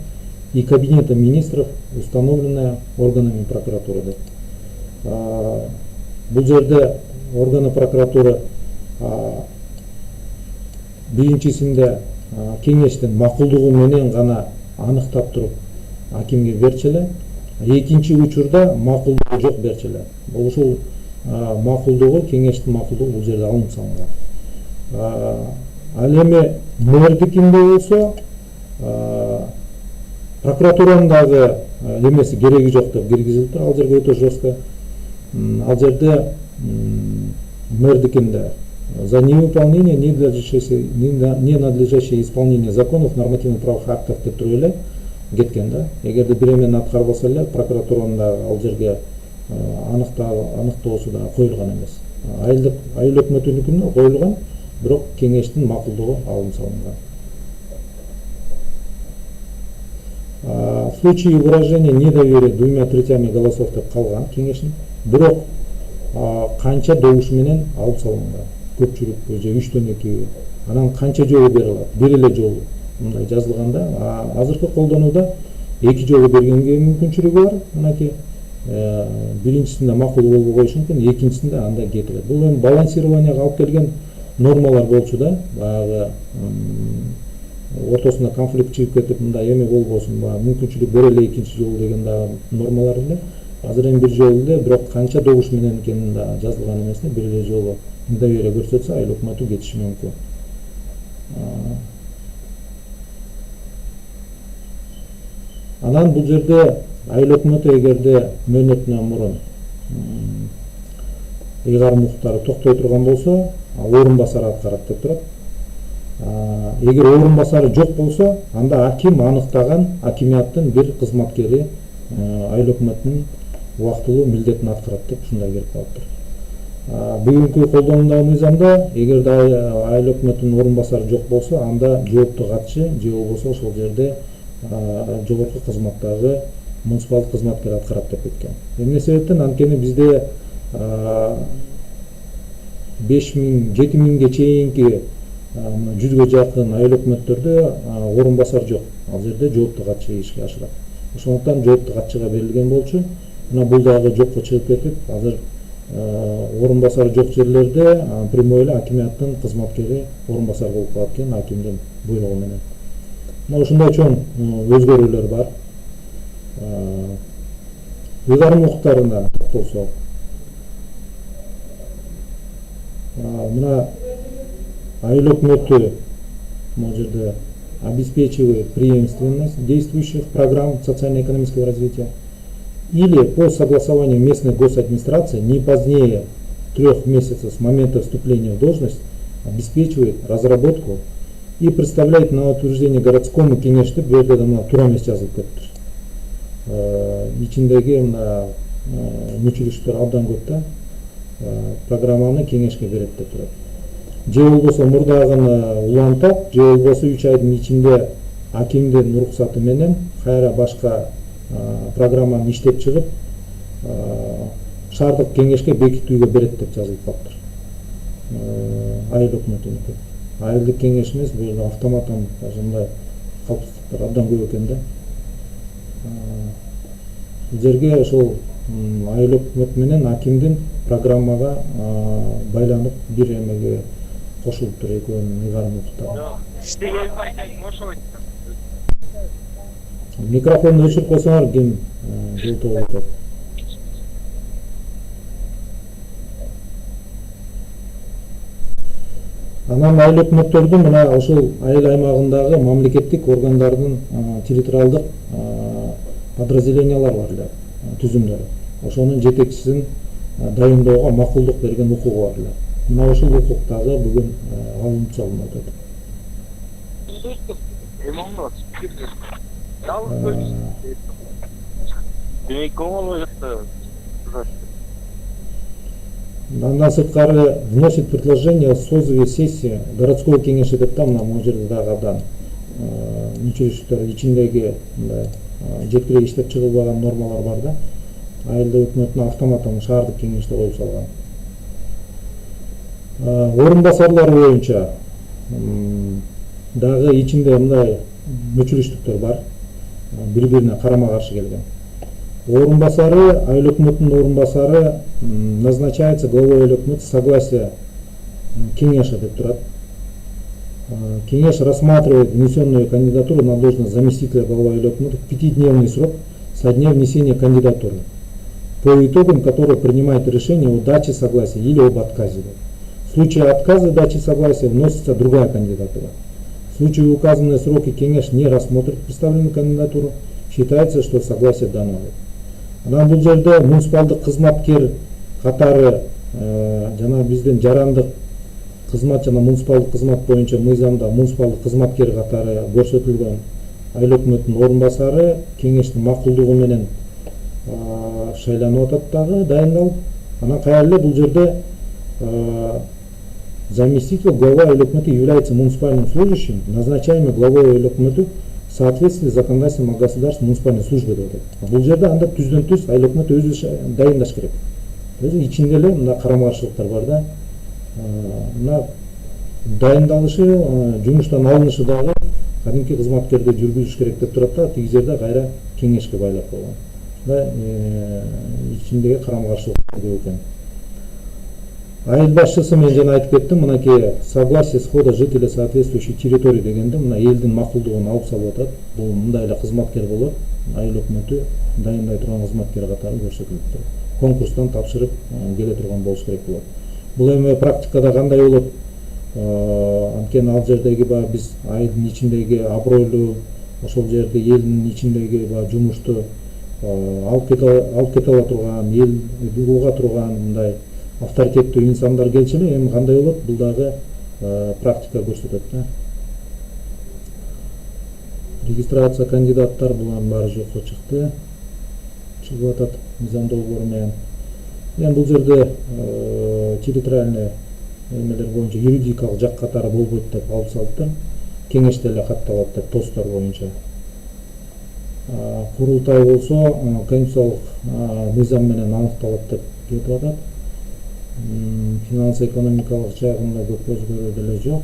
и кабинета министров, установленное органами прокуратуры. Бул жерде органы прокуратура биринчисинде кеңештин макулдугу менен гана аныктап туруп акимге берчеле, экинчи учурда макулдугу жок берчеле. Ошол макулдугу, кеңештин макулдугу бул жерде алынып салынган. Ал эми мэрдикинде болсо прокуратуранын дагы эмеси кереги жок деп киргизилиптир. Ал жерге өтө жестко. Ал жерде мэрдикинде за невыполнение, ненадлежащее исполнение законов, нормативно-правовых актов деп туруп эле кеткен да. Эгерде бир эмени аткарбаса эле прокуратуранын дагы ал жерге аныктоосу дагы коюлган эмес. Айыл өкмөтүнүкүнө коюлган, бирок кеңештин макулдугу алынып салынган. В случае выражения недоверия 2/3 голосов деп калган кеңештин, бирок канча добуш менен алып салынган. Көпчүлүккө же 3/2, анан канча жолу бере алат? Бир эле жолу мындай жазылганда, азыркы колдонууда 2 жолу бергенге мүмкүнчүлүгү бар. Мынакей биринчисинде макул болбой коюшу мүмкүн, экинчисинде андай кетирет. Бул эми балансированияга алып келген нормалар болчу да. Баягы ортосунда конфликт чыгып кетип, мындай эме болбосун, мүмкүнчүлүк бере эле экинчи жолу деген дагы нормалар эле. Азыр эми бир жолу эле, бирок канча добуш менен экенин да жазылган эмес да. Бир эле жолу недоверие көрсөтсө айыл өкмөтү кетиши мүмкүн. Анан бул жерде айыл өкмөтү эгерде мөөнөтүнөн мурун ыйгарым укуктары токтой турган болсо орун басары аткарат деп турат. Эгер орун басары жок болсо, анда аким аныктаган акимияттын бир кызматкери айыл өкмөтүнүн убактылуу милдетин аткарат деп ушундай келип калыптыр. Бүгүнкү колдонуундагы мыйзамда эгерде айыл өкмөтүнүн орун басары жок болсо, анда жоопту катчы же болбосо ошол жерде жогорку кызматтагы муниципалдык кызматкер аткарат деп кеткен. Эмне себептен? Анткени бизде 5000-7000ге чейинки 100ге жакын айыл өкмөттөрдө орун басар жок. Ал жерде жоопту катчы ишке ашырат. Ошондуктан жоопту катчыга берилген болчу. Мына бул дагы жокко чыгып кетип, азыр орун басары жок жерлерде прямой эле акимияттын кызматкери орун басар болуп калат экен акимдин буйругу менен. Мына ушундай чоң өзгөрүүлөр бар. Ыйгарым укуктарына токтолсок, мына айыл өкмөтү могул жерде обеспечивает преемственность действующих программ социально-экономического развития или по согласованию местной госадминистрации не позднее 3 месяцев с момента вступления в должность обеспечивает разработку и представляет на утверждение городскому кеңеште, бул жерде мына туура эмес жазылып кетиптир. Ичиндеги мына мүчүлүштөр абдан көп да, программаны кеңешке берет деп турат. Же болбосо мурдагыны улантат, же болбосо 3 айдын ичинде акимдин уруксаты менен кайра башка программаны иштеп чыгып, шаардык кеңешке бекитүүгө берет деп жазылып калыптыр. Айыл өкмөтүнүкү. Айылдык кеңеш эмес, бул жерде автоматтан ушундай калпсыздыктар абдан көп экен да. Бул жерге ошол айыл өкмөт менен акимдин программага байланып бир эмеге кошулуптур экөөнүн ыйгарым укуктары. Микрофонду өчүрүп койсоңор, ким жылтып атат. Анан айыл өкмөттөрдүн мына ошол айыл аймагындагы мамлекеттик органдардын территориалдык подразделениялар бар эле, түзүмдөрү. Ошонун жетекчисин дайындоого макулдук берген укугу бар эле. Мына ошол укук дагы бүгүн алынып салынып атат. Андан сырткары вносит предложение о созыве сессии городского кеңеши деп та мына могул жерде дагы абдан мүчүлүштөр ичиндеги мындай жеткилей иштеп чыгылбаган нормалар бар да. Айылдык өкмөтүнө автоматтан шаардык кеңеште коюп салган. Орун басарлары боюнча дагы ичинде мындай мүчүлүштүктөр бар, бири-бирине карама-каршы келген. Орун басары, айыл өкмөтүнүн орун басары назначается главой айыл өкмөтү согласие кеңеша деп турат. Кеңеш рассматривает внесенную кандидатуру на должность заместителя главы айыл өкмөтү в 5-дневный срок со дня внесения кандидатуры, по итогам которого принимает решение о даче согласия или об отказе. В случае отказа дачи согласия вносится другая кандидатура. В случае указанные сроки кеңеш не рассмотрит представленную кандидатуру, считается, что согласие дано. Анан бул жерде муниципалдык кызматкер катары жана биздин жарандык кызмат жана муниципалдык кызмат боюнча мыйзамда муниципалдык кызматкер катары көрсөтүлгөн айыл өкмөтүнүн орун басары кеңештин макулдугу менен шайланып атат дагы, дайындалып. Анан кайра эле бул жерде заместитель главы айыл өкмөтү является муниципальным служащим, назначаемый главой айыл өкмөтү в соответствии с законодательством о государственной муниципальной службе деп атат. Бул жерде анда түздөн түз айыл өкмөт өзү дайындаш керек. Өзү ичинде эле мына карама-каршылыктар бар да. Мына дайындалышы, жумуштан алынышы дагы кадимки кызматкерди жүргүзүш керек деп турат да, тиги жерде кайра кеңешке байлап койгон. Ичиндеги карама-каршылыктар көп экен. Айыл башчысы мен жана айтып кеттим, мынакей согласие схода жителя соответствующей территории дегенде мына элдин макулдугун алып салып атат. Бул мындай эле кызматкер болот, айыл өкмөтү дайындай турган кызматкер катары көрсөтүлүптүр. Конкурстан тапшырып келе турган болуш керек болот. Бул эми практикада кандай болот? Анткени ал жердеги биз айылдын ичиндеги абройлуу, ошол жерде элдин ичиндеги жумушту алып кете ала турган, эл уга турган мындай авторитеттүү инсандар келчү эле. Эми кандай болот? Бул дагы практика көрсөтөт да. Регистрация кандидаттар булардын баары жокко чыкты. Чыгып атат мыйзам долбоору менен. Эми бул жерде территориальный эмелер боюнча юридикалык жак катары болбойт деп алып салыптыр. Кеңеште эле катталат деп тостор боюнча. Курултай болсо конституциялык мыйзам менен аныкталат деп кетип атат. Финанс экономикалык жагында көп өзгөрүү деле жок.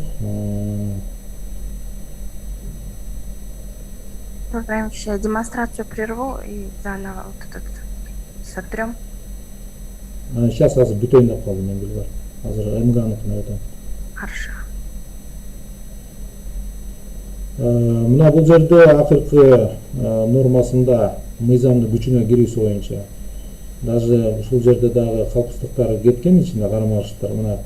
Направим сейчас демонстрацию прерву и заново вот этот сотрем. Сейчас азыр бүтөйүн деп калдым мен Билбар. Азыр МГАныкына өтөм. Хорошо. Мына бул жерде акыркы нормасында мыйзамдын күчүнө кирүүсү боюнча даже ушул жерде дагы калпыстыктар кеткен ичинде карама-каршылыктар. Мына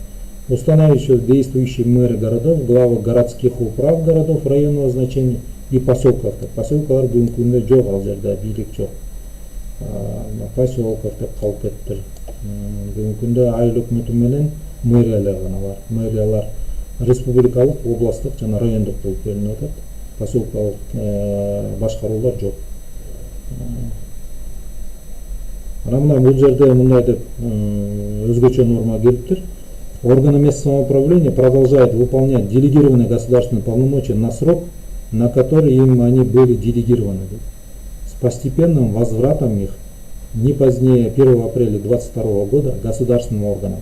установивший действующий мэры городов, главы городских управ городов районного значения и поселков. Поселкалар бүгүнкү күндө жок, ал жерде бийлик жок. Поселков деп калып кеттир. Бүгүнкү күндө айыл өкмөтү менен мэриялар гана бар. Мэриялар республикалык, областтык жана райондук болуп бөлүнүп атат. Поселкалык башкаруулар жок. Мына бул жерде мындай деп өзгөчө норма келиптир. Органы местного самоуправления продолжают выполнять делегированные государственные полномочия на срок, на который им они были делегированы, с постепенным возвратом их не позднее 1 апреля 2022 года государственным органам,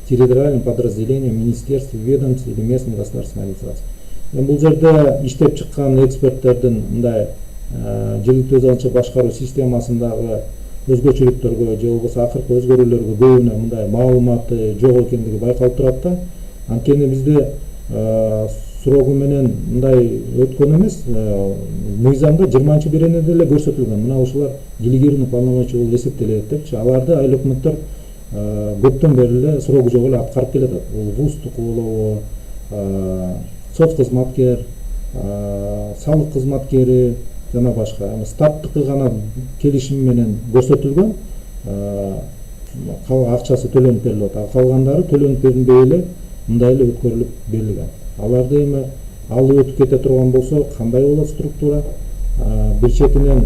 территориальным подразделениям, министерств, ведомств или местной государственной администрации. Бул жерде иштеп чыккан эксперттердин мындай жергиликтүү өз алдынча башкаруу системасындагы өзгөчөлүктөргө же болбосо акыркы өзгөрүүлөргө көбүнө мындай маалыматы жок экендиги байкалып турат да. Анткени бизде срогу менен мындай өткөн эмес, мыйзамда 20-беренеде эле көрсөтүлгөн. Мына ушулар делегированный полномочия болуп эсептелет депчи. Аларды айыл өкмөттөр көптөн бери эле срогу жок эле аткарып келатат. Бул ВУЗ болобу, соц кызматкер, салык кызматкери жана башка. Статтыкы гана келишим менен көрсөтүлгөн, акчасы төлөнүп берилип атат. Калгандары төлөнүп берилбей эле мындай эле өткөрүлүп берилген. Аларды эми алып өтүп кете турган болсо кандай болот структура? Бир четинен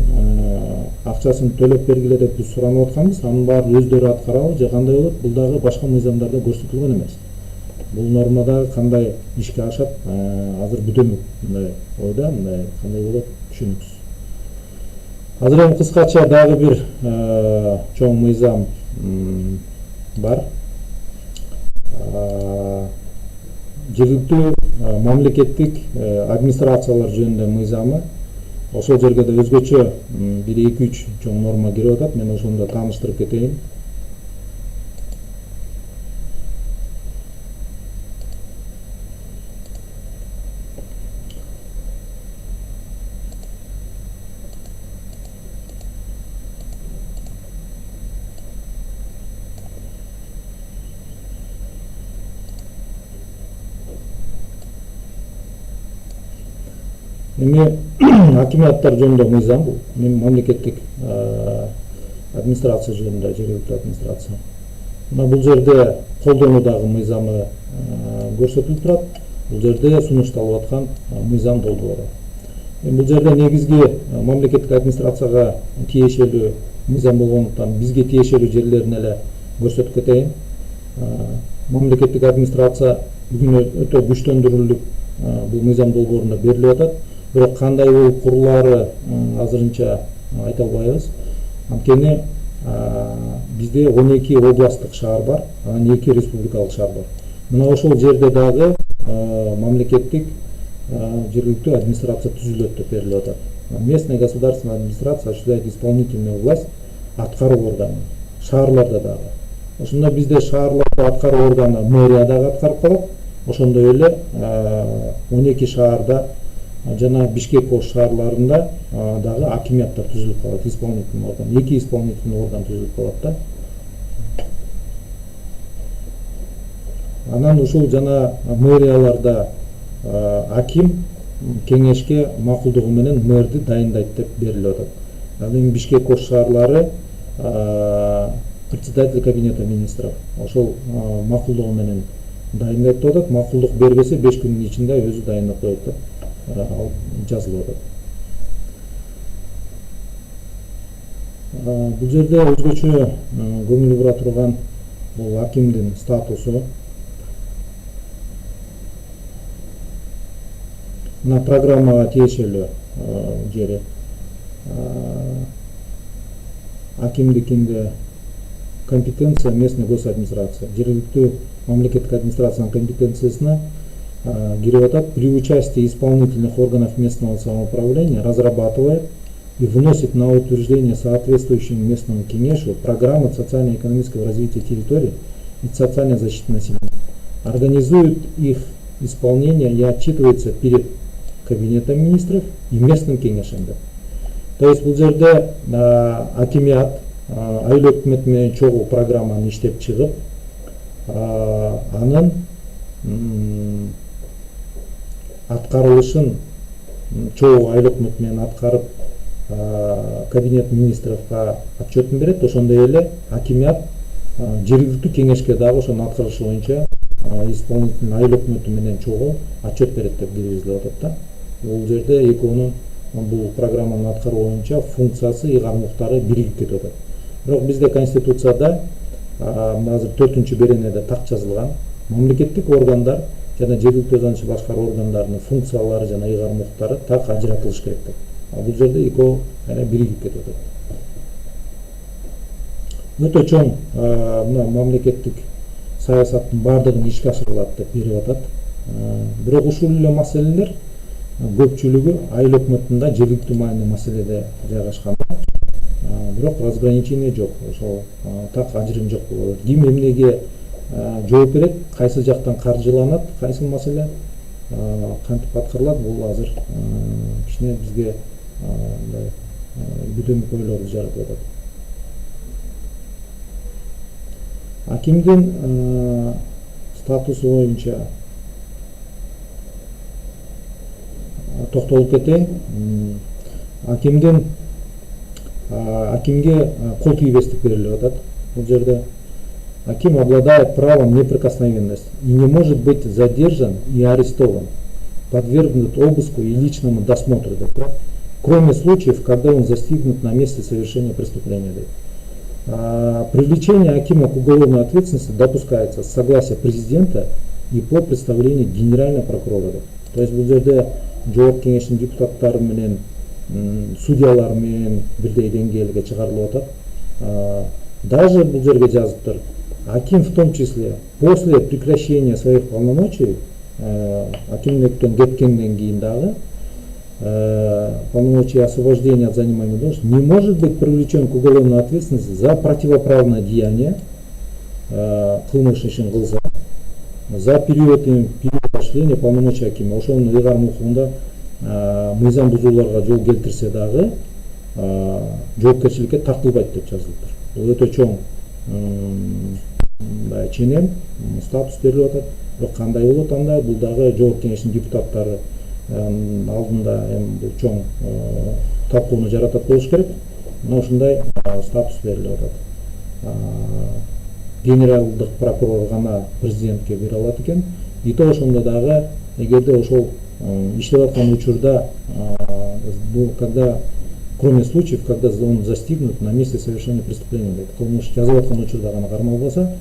акчасын төлөп бергиле деп биз суранып атканбыз, анын баарын өздөрү аткарабы же кандай болот? Бул дагы башка мыйзамдарда көрсөтүлгөн эмес. Бул нормада кандай ишке ашат? Азыр бүтөмүк мындай ойда, мындай кандай болот түшүнүксүз. Азыр эми кыскача дагы бир чоң мыйзам бар. Жергиликтүү мамлекеттик администрациялар жөнүндө мыйзамы. Ошол жерге да өзгөчө бир 2-3 чоң норма кирип атат. Мен ошону да тааныштырып кетейин. Эми акиматтар жөнүндө мыйзам, бул мамлекеттик администрация жөнүндө, жергиликтүү администрация. Мына бул жерде колдонуудагы мыйзамы көрсөтүлүп турат. Бул жерде сунушталып аткан мыйзам долбоору. Бул жерде негизги мамлекеттик администрацияга тиешелүү мыйзам болгондуктан бизге тиешелүү жерлерин эле көрсөтүп кетейин. Мамлекеттик администрация бүгүн өтө күчтөндүрүлүп бул мыйзам долбоорунда берилип атат. Бирок кандай болуп курулаары азырынча айта албайбыз. Анткени бизде 12 областтык шаар бар, анан 2 республикалык шаар бар. Мына ошол жерде дагы мамлекеттик жергиликтүү администрация түзүлөт деп берилип атат. Местная государственная администрация осуществляет исполнительную власть, аткаруу органы. Шаарларда дагы. Ошондо бизде шаарларда аткаруу органы мэрия дагы аткарып калат. Ошондой эле 12 шаарда жана Бишкек ош шаарларында дагы акиматтар түзүлүп калат, исполнительный орган. 2 исполнительный орган түзүлүп калат да. Анан ушул жана мэрияларда аким кеңешке макулдугу менен мэрди дайындайт деп берилип атат. Ал эми Бишкек ош шаарлары председатель кабинета министров ошол макулдугу менен дайындайт деп атат. Макулдук бербесе 5 күндүн ичинде өзү дайындап коет деп жазылып атат. Бул жерде өзгөчө көңүл бура турган бул акимдин статусу. Мына программага тиешелүү жери акимдикинде компетенция местной госадминистрация, жергиликтүү мамлекеттик администрациянын компетенциясына кирип атат. При участии исполнительных органов местного самоуправления разрабатывает и вносит на утверждение соответствующему местному кеңешу программы социально-экономического развития территории и социальной защиты населения, организует их исполнение и отчитывается перед кабинетом министров и местным кеңешинде. То есть бул жерде акимият айыл өкмөтү менен чогуу программаны иштеп чыгып, анын аткарылышын чогуу айыл өкмөтү менен аткарып кабинет министровго отчетун берет. Ошондой эле акимият жергиликтүү кеңешке дагы ошонун аткарышы боюнча исполнительный айыл өкмөтү менен чогуу отчет берет деп киргизилип атат да. Бул жерде экөөнүн бул программанын аткаруу боюнча функциясы, ыйгармуктары биригип кетип атат. Бирок бизде конституцияда азыр 4-беренеде так жазылган мамлекеттик органдар жана жергиликтүү өзү башкаруу органдарынын функциялары жана ыйгармуктары так ажыратылыш керек деп. Бул жерде экөө биригип кетип атат. Өтө чоң мына мамлекеттик саясаттын бардыгын ишке ашырылат деп берип атат. Бирок ушул эле маселелер көпчүлүгү айыл өкмөтүндө жергиликтүү маанилүү маселеде жайгашкан. Бирок разграничение жок, ошол так ажырым жок болот. Ким эмнеге жооп берет, кайсы жактан каржыланат, кайсы маселе кантип аткарылат, бул азыр кичине бизге бүтөмүк ойлорду жаратып атат. Акимдин статусу боюнча токтолуп кетейин. Акимге кол тийбестик берилип атат. Бул жерде аким обладает правом неприкосновенности и не может быть задержан и арестован, подвергнут обыску и личному досмотру, кроме случаев, когда он застигнут на месте совершения преступления. Привлечение акима к уголовной ответственности допускается с согласия президента и по представлению генерального прокурора. То есть бул жерде жооп кеңештин депутаттары менен судьялар менен бирдей деңгээлге чыгарылып атат. Даже бул жерге жазыптыр. Аким в том числе после прекращения своих полномочий, акимдиктен кеткенден кийин дагы полномочия освобождения от занимаемой должности не может быть привлечен к уголовной ответственности за противоправное деяние, кылмыш ишин кылса, за период осуществления полномочий акима. Ошонун ыйгармукунда мыйзам бузууларга жол келтирсе дагы жоопкерчиликке тартылбайт деп жазылыптыр. Бул өтө чоң ченем статус берилип атат. Бирок кандай болот анда, бул дагы жооп кеңештин депутаттары алдында бул чоң талкууну жаратат болуш керек. Мына ушундай статус берилип атат. Генералдык прокурор гана президентке бере алат экен. И то ошондо дагы эгерде ошол иштеп аткан учурда, когда кроме случаев, когда он застигнут на месте совершения преступления, кылмыш жазып аткан учурда гана кармалбаса,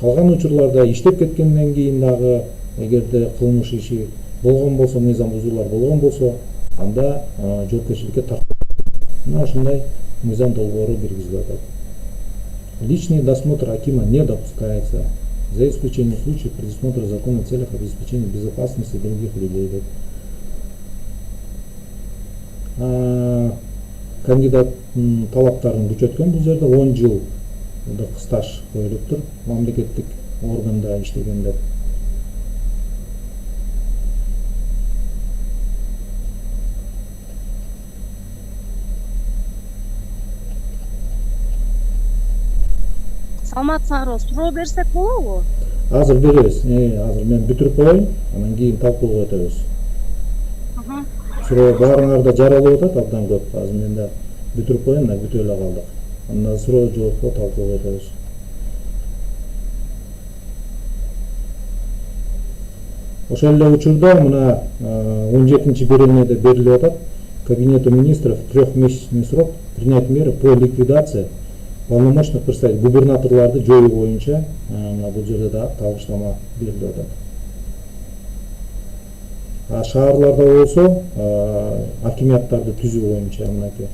калган учурларда иштеп кеткенден кийин дагы эгерде кылмыш иши болгон болсо, мыйзам бузуулар болгон болсо, анда жоопкерчиликке тартылат. Мына ушундай мыйзам долбоору киргизилип атат. Личный досмотр акима не допускается, за исключением случаев предусмотренных законом в целях обеспечения безопасности других людей. Кандидат талаптарын күчөткөн бул жерде 10 жылдык стаж коюлуптур мамлекеттик органда иштегенде. Саламатсыңарбы, суроо берсек болобу? Азыр беребиз. Азыр мен бүтүрүп коеюн, анан кийин талкууга өтөбүз. Суроо баарыңарда жаралып атат абдан көп. Азыр мен да бүтүрүп коеюн, бүтүп эле калдык. Андан суроо жоопко талкууга өтөбүз. Ошол эле учурда мына 17-беренеде берилип атат. Кабинету министров трехмесячный срок принять меры по ликвидации полномочных представителей губернаторларды жоюу боюнча бул жерде да табыштама берилип атат. Шаарларда болсо акимияттарды түзүү боюнча мынакей.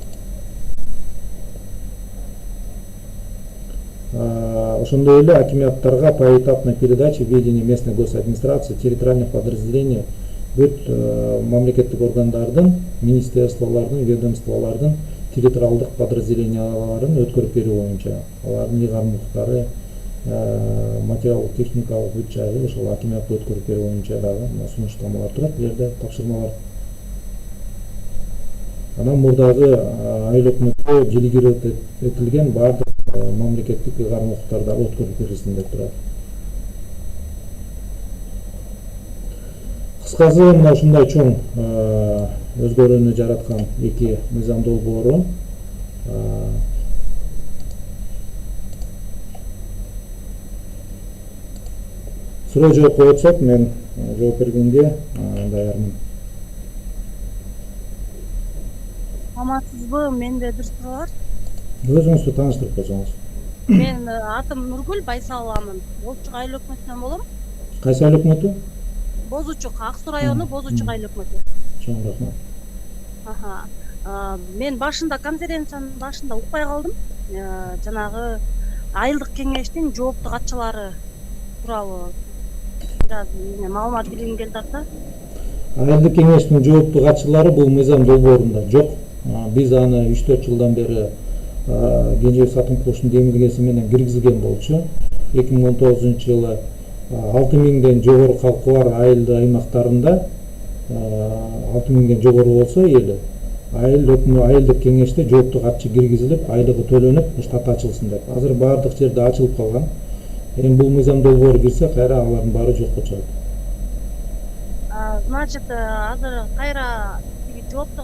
Ошондой эле акимияттарга поэтапной передачи ведения местной госадминистрации, территориальных подразделений бүт мамлекеттик органдардын, министерстволордун, ведомстволордун территориалдык подразделенияларын өткөрүп берүү боюнча алардын ыйгарымдыктары, материалдык техникалык бүт жайы ошол акимиятка өткөрүп берүү боюнча дагы сунуштамалар турат, бул жерде тапшырмалар. Анан мурдагы айыл өкмөткө делегировать этилген баардык мамлекеттик ыйгарымдыктар дагы өткөрүп берилсин деп турат. Кыскасы мына ушундай чоң өзгөрүүнү жараткан эки мыйзам долбоору суроо жооп коюп атсак мен жооп бергенге даярмын. Амансызбы, менде бир суроо бар. Өзүңүздү тааныштырып койсоңуз. Мен атым Нургүл Байсаламын. Бозучук айыл өкмөтүнөн болом. Кайсы айыл өкмөтү? Бозучук, Ак Суу району Бозучук айыл өкмөтү. Чоң рахмат. Мен башында конференциянын башында укпай калдым. Жанагы айылдык кеңештин жоопту катчылары тууралуу бир аз маалымат билгим келип атты. Айылдык кеңештин жоопту катчылары бул мыйзам долбоорунда жок. Биз аны 3-4 жылдан бери Кенжебек Сатымкуловдун демилгеси менен киргизген болчу. 2019 жылы 6000ден жогору калкы бар айыл аймактарында 6000ден жогору болсо эли айылдык кеңеште жоопту катчы киргизилип, айлыгы төлөнүп, штат ачылсын деп. Азыр баардык жерде ачылып калган. Эми бул мыйзам долбоору кирсе, кайра алардын баары жокко чыгат. Значит, азыр кайра жоопту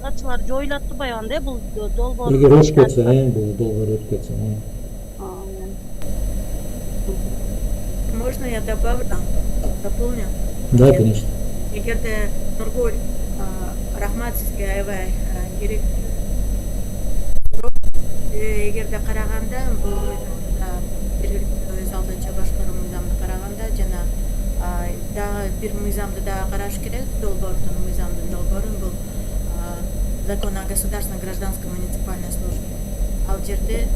катчылар жоюлат турбайбы анда бул долбоор? Эгер өтүп кетсе, бул долбоор өтүп кетсе. Можно я добавлю, дополню? Да, конечно. Эгерде Нургуль, рахмат сизге аябай керек. Эгерде караганда бул жергиликтүү өз алдынча башкаруу мыйзамды караганда жана дагы бир мыйзамды дагы караш керек. Мыйзамдын долбоорун бул закон о государственной гражданской муниципальной службе. Ал жерде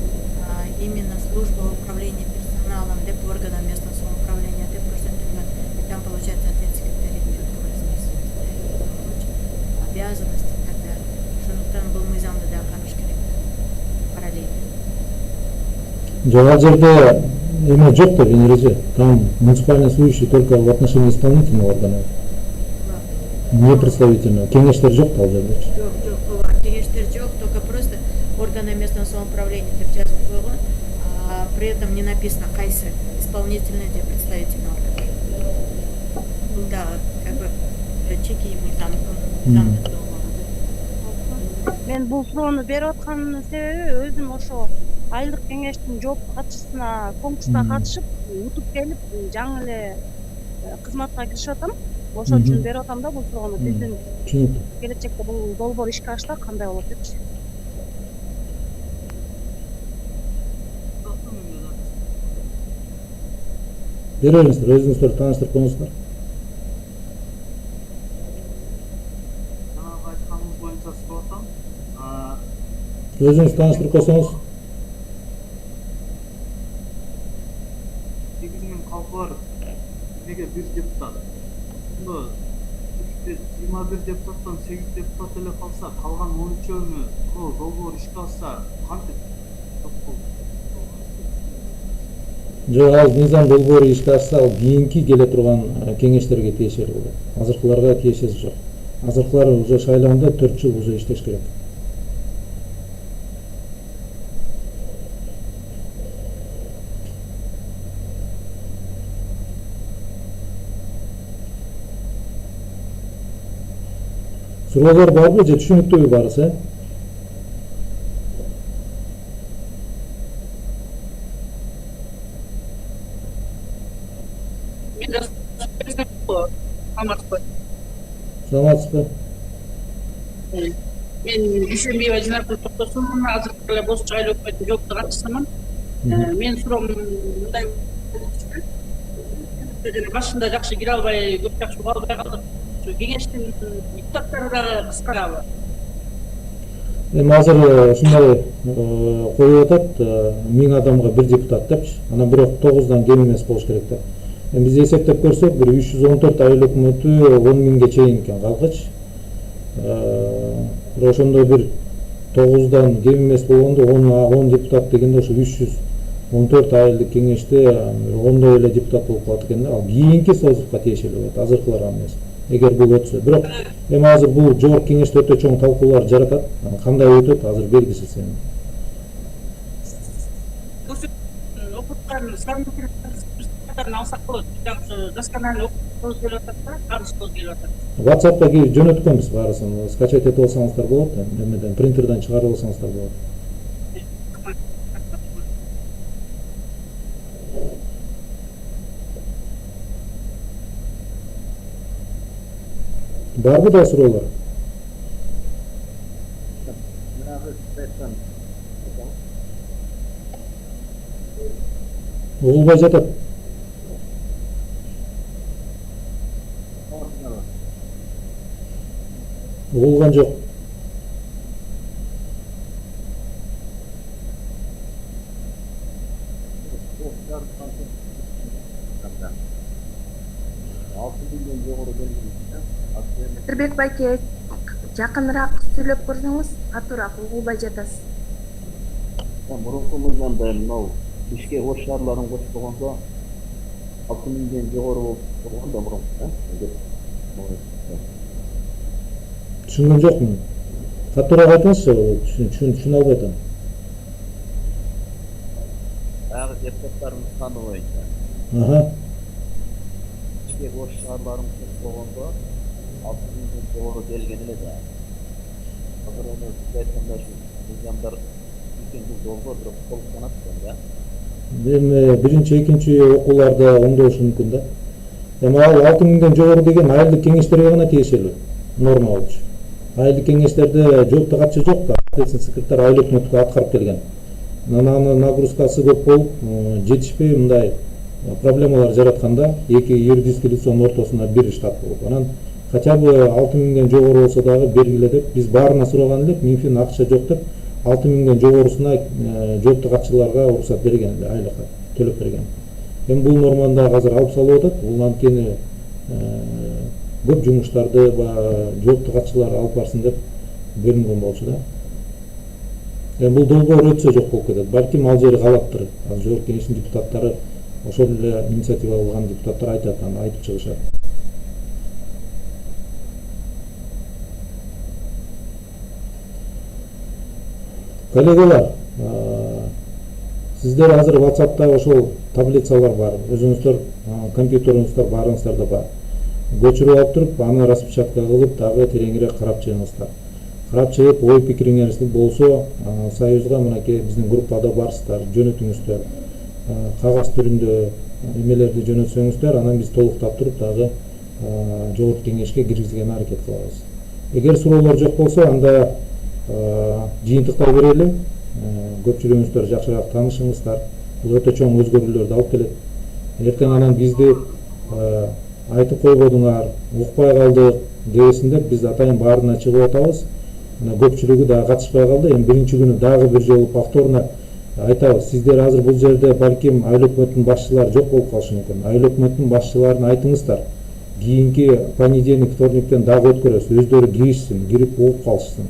именно служба управления персоналом деп органам местного самоуправления деп көрсөтүлгөн. Там получается ответственность четко расписывается, обязанности и так далее. Ошондуктан бул мыйзамды да караш керек параллельно. Жок, ал жерде эме жок деп эреже. Там муниципальный служащий только в отношении исполнительного органа. Не представительного. Кеңештер жок ал жерде. Жок, кеңештер жок, только просто органы местного самоуправления деп жазып койгон. При этом не написано кайсы исполнительный деп представительный орган. Да, как бы чеки мыйзамды долбоору. Мен бул суроону берип атканымдын себеби өзүм ошо айылдык кеңештин жоопту катчысына конкурска катышып, утуп келип, жаңы эле кызматка киришип атам. Ошон үчүн берип атам да бул суроону. Биздин келечекте бул долбоор ишке ашса кандай болот депчи. Бере бериңиздер, өзүңүздөрдү тааныштырып коюңуздар. Жанагы айтканыңыз боюнча суроо атам. Өзүңүз тааныштырып койсоңуз. Негизинен калкы бар эмеге бир депутат. Ошондо 21 депутаттан 8 депутат эле калса, калган 13-өөнү бул долбоор ишке алса, кантип Жок, ал мыйзам долбоору ишке ашса, ал кийинки келе турган кеңештерге тиешелүү болот. Азыркыларга тиешеси жок. Азыркылар уже шайлоонда 4 жыл уже иштеш керек. Суроолор барбы же түшүнүктүүбү баарысы? саламатсызбы. Саламатсызбы? Мен Дүйшөнбиева Жинакүл Токтосун, азыркы эле Бозчу айыл өкмөтүнүн жоопту катчысымын. Мен суроом мындай башында жакшы кире албай, көп жакшы уга албай калдык. Кеңештин депутаттары дагы кыскарабы? Эми азыр ушундай коюп атат, 1000 адамга бир депутат депчи. Анан бирок 9дан кем эмес болуш керек деп. Эми биз эсептеп көрсөк, бир 314 айыл өкмөтү 10 миңге чейин экен калкычы. Ошондой бир 9дан кем эмес болгондо 10 депутат дегенде ошо 314 айылдык кеңеште 10дой эле депутат болуп калат экен да. Ал кийинки созувга тиешелүү болот, азыркыларга эмес. Эгер бул өтсө. Бирок эми азыр бул жогорку кеңеште өтө чоң талкуулар жаратат. Кандай өтөт азыр белгисиз эми. Окуткан сандыктарын алсак болот. Жакшы досконально окуткубуз келип атат да, карышыбыз келип атат. WhatsApp'ка жөнөткөнбүз баарысын. Скачать этип алсаңыздар болот. Эмеден принтерден чыгарып алсаңыздар болот. Барбы да суроолор? Угулбай жатат. Угулган жок. Батырбек байке, жакыныраак сүйлөп көрсөңүз, катуураак угулбай жатасыз. Мурунку мыйзамда мынау ишке ош шаарларын кошпогондо 6 миңден жогору болуп турганда мурунку Түшүнгөн жокмун. Катуураак айтыңызчы, түшүнө албай атам. Дагы депутаттардын саны боюнча ишке ош шаарларын кошпогондо 6 миңден жогору келген эле да. Азыр эми сиз айтканда ушу мыйзамдар долбоор бирок толуктанат экен да. Эми биринчи, экинчи окууларда оңдошу мүмкүн да. Эми ал 6 миңден жогору деген айылдык кеңештерге гана тиешелүү норма болчу. Айылдык кеңештерде жоопту катчы жок да. Ответственный секретарь айыл өкмөткө аткарып келген. Анын нагрузкасы көп болуп, жетишпей мындай проблемалар жаратканда эки юридический лицонун ортосунда бир штат болуп. Анан хотя бы 6 миңден жогору болсо дагы бергиле деп биз баарына сураган элек, Минфин акча жок деп 6 миңден жогорусуна жоопту катчыларга уруксат берген эле, айлыкка төлөп берген. Эми бул норманы дагы азыр алып салып атат. Бул анткени көп жумуштарды жоопту катчылар алып барсын деп берилген болчу да. Эми бул долбоор өтсө жок болуп кетет. Балким ал жери калаттыр. Ал жогорку кеңештин депутаттары, ошол эле инициатива алган депутаттар айтат, аны айтып чыгышат. Коллегалар, сиздер азыр WhatsApp'та ошол таблицалар бар. Өзүңүздөр компьютериңиздер баарыңыздарда бар. Көчүрүп алып туруп, аны распечатка кылып, дагы тереңирээк карап чыгыңыздар. Карап чыгып, ой пикириңиз болсо, союзга мынакей биздин группада барсыздар, жөнөтүңүздөр. Кагаз түрүндө эмелерди жөнөтсөңүздөр, анан биз толуктап туруп дагы жогорку кеңешке киргизгенге аракет кылабыз. Эгер суроолор жок болсо, анда жыйынтыктай берели. Көпчүлүгүңүздөр жакшыраак таанышыңыздар. Бул өтө чоң өзгөрүүлөрдү алып келет. Эртең анан бизди айтып койбодуңар, укпай калдык дебесин деп биз атайын баарына чыгып атабыз. Мына көпчүлүгү дагы катышпай калды. Эми биринчи күнү дагы бир жолу повторно айтабыз. Сиздер азыр бул жерде балким айыл өкмөтүнүн башчылары жок болуп калышы мүмкүн. Айыл өкмөтүнүн башчыларына айтыңыздар. Кийинки понедельник, вторниктен дагы өткөрөбүз. Өздөрү киришсин, кирип угуп калышсын.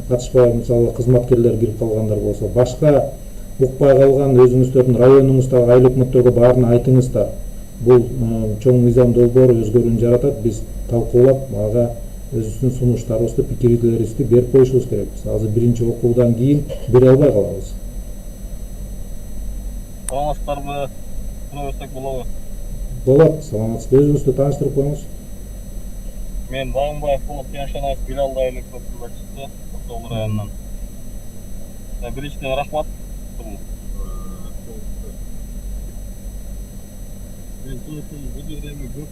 Катышпай, мисалы, кызматкерлер кирип калгандар болсо, башка укпай калган өзүңүздөрдүн районуңуздагы айыл өкмөттөргө баарына айтыңыздар. Бул чоң мыйзам долбоор өзгөрүүнү жаратат. Биз талкуулап, ага өзүбүздүн сунуштарыбызды, пикирлерибизди берип коюшубуз керекпиз. Азыр биринчи окуудан кийин бере албай калабыз. Саламатсыздарбы? Сурабызсак болобу? Болот, саламатсызбы. Өзүңүздү тааныштырып коюңуз. Мен Багымбаев Болот Кеншанов, Билалды айыл өкмөтүнүн башчысы, Токтогул районунан. Биринчиден рахмат. Мен сунуштум бул жерде эми көп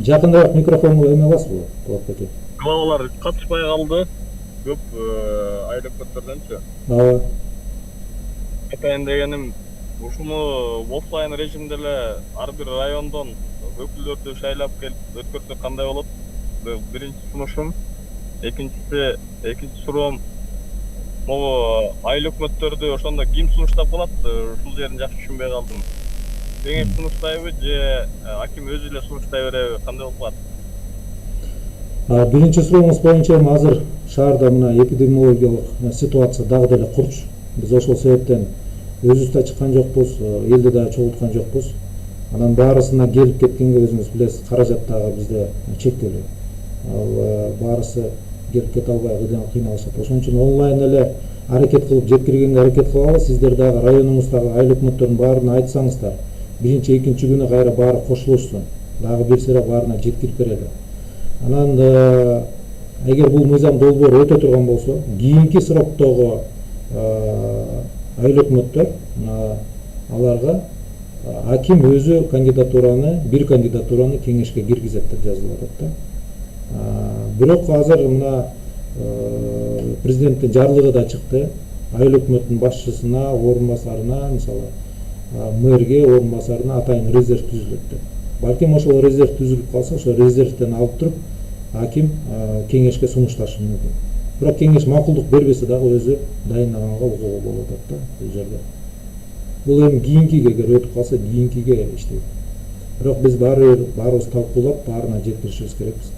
Жакыныраак микрофонго эме аласызбы, Болот беке? кылабалар катышпай калды. Көп айрыкматтарданчы. Ооба. Айтайын дегеним, ушуну оффлайн режимде эле ар бир райондон өкүлдөрдү шайлап келип өткөрсөк кандай болот? Бул биринчи сунушум. Экинчи суроом, могу айыл өкмөттөрдү ошондо ким сунуштап калат? Ушул жерин жакшы түшүнбөй калдым. Кеңеш сунуштайбы же аким өзү эле сунуштай береби? Кандай болуп калат? Биринчи сурооңуз боюнча азыр шаарда мына эпидемиологиялык ситуация дагы деле курч. Биз ошол себептен өзүбүз да чыккан жокпуз, элди да чогулткан жокпуз. Анан баарысына келип кеткенге өзүңүз билесиз, каражат дагы бизде чектелүү. Ал баарысы келип кете албай кыйналышат. Ошон үчүн онлайн эле аракет кылып жеткиргенге аракет кылалы. Сиздер дагы районуңуздагы айыл өкмөттөрдүн баарына айтсаңыздар, биринчи, экинчи күнү кайра баары кошулушсун. Дагы бир сыйра баарына жеткирип берели. Анан эгер бул мыйзам долбоору өтө турган болсо, кийинки сроктогу айыл өкмөттөр аларга аким өзү бир кандидатураны кеңешке киргизет деп жазылып атат да. Бирок азыр мына президенттин жарлыгы да чыкты. Айыл өкмөттүн башчысына, орун басарына, мисалы мэрге, орун басарына атайын резерв түзүлөт деп. Балким ошол резерв түзүлүп калса, ошол резервден алып туруп аким кеңешке сунушташы мүмкүн. Бирок кеңеш макулдук бербесе дагы өзү дайындаганга укугу болуп атат да бул жерде. Бул эми кийинкиге эгер өтүп калса, кийинкиге иштейт. Бирок биз баарыбыз талкуулап, баарына жеткиришибиз керекпиз.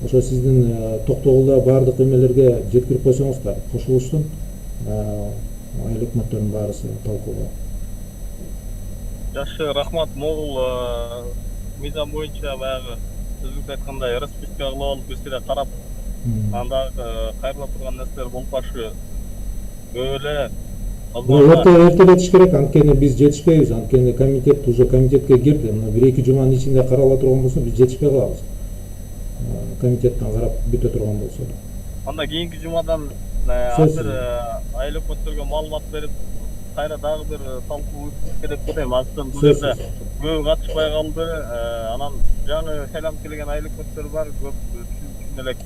Ошо сиздин токтогулда баардык эмелерге жеткирип койсоңуздар, кошулуштун айыл өкмөттөрүнүн баарысы талкууга. Жакшы, рахмат. Могул мыйзам боюнча баягы өзүңүз айткандай расписка кылып алып, бир сыйра карап, анда кайрыла турган нерселер болуп калышы көп эле. Бул эртелетиш керек, анткени биз жетишпейбиз, анткени комитет уже комитетке кирди. Мына 1-2 жуманын ичинде карала турган болсо, биз жетишпей калабыз. Комитеттен карап бүтө турган болсо. Анда кийинки жумадан ар бир айыл өкмөттөргө маалымат берип, кайра дагы бир талкуу керек деп ойлойм. Азыркы бул жерде көбү катышпай калды. Анан жаңы шайланып келген айыл өкмөттөр бар, көп түшүнө элек.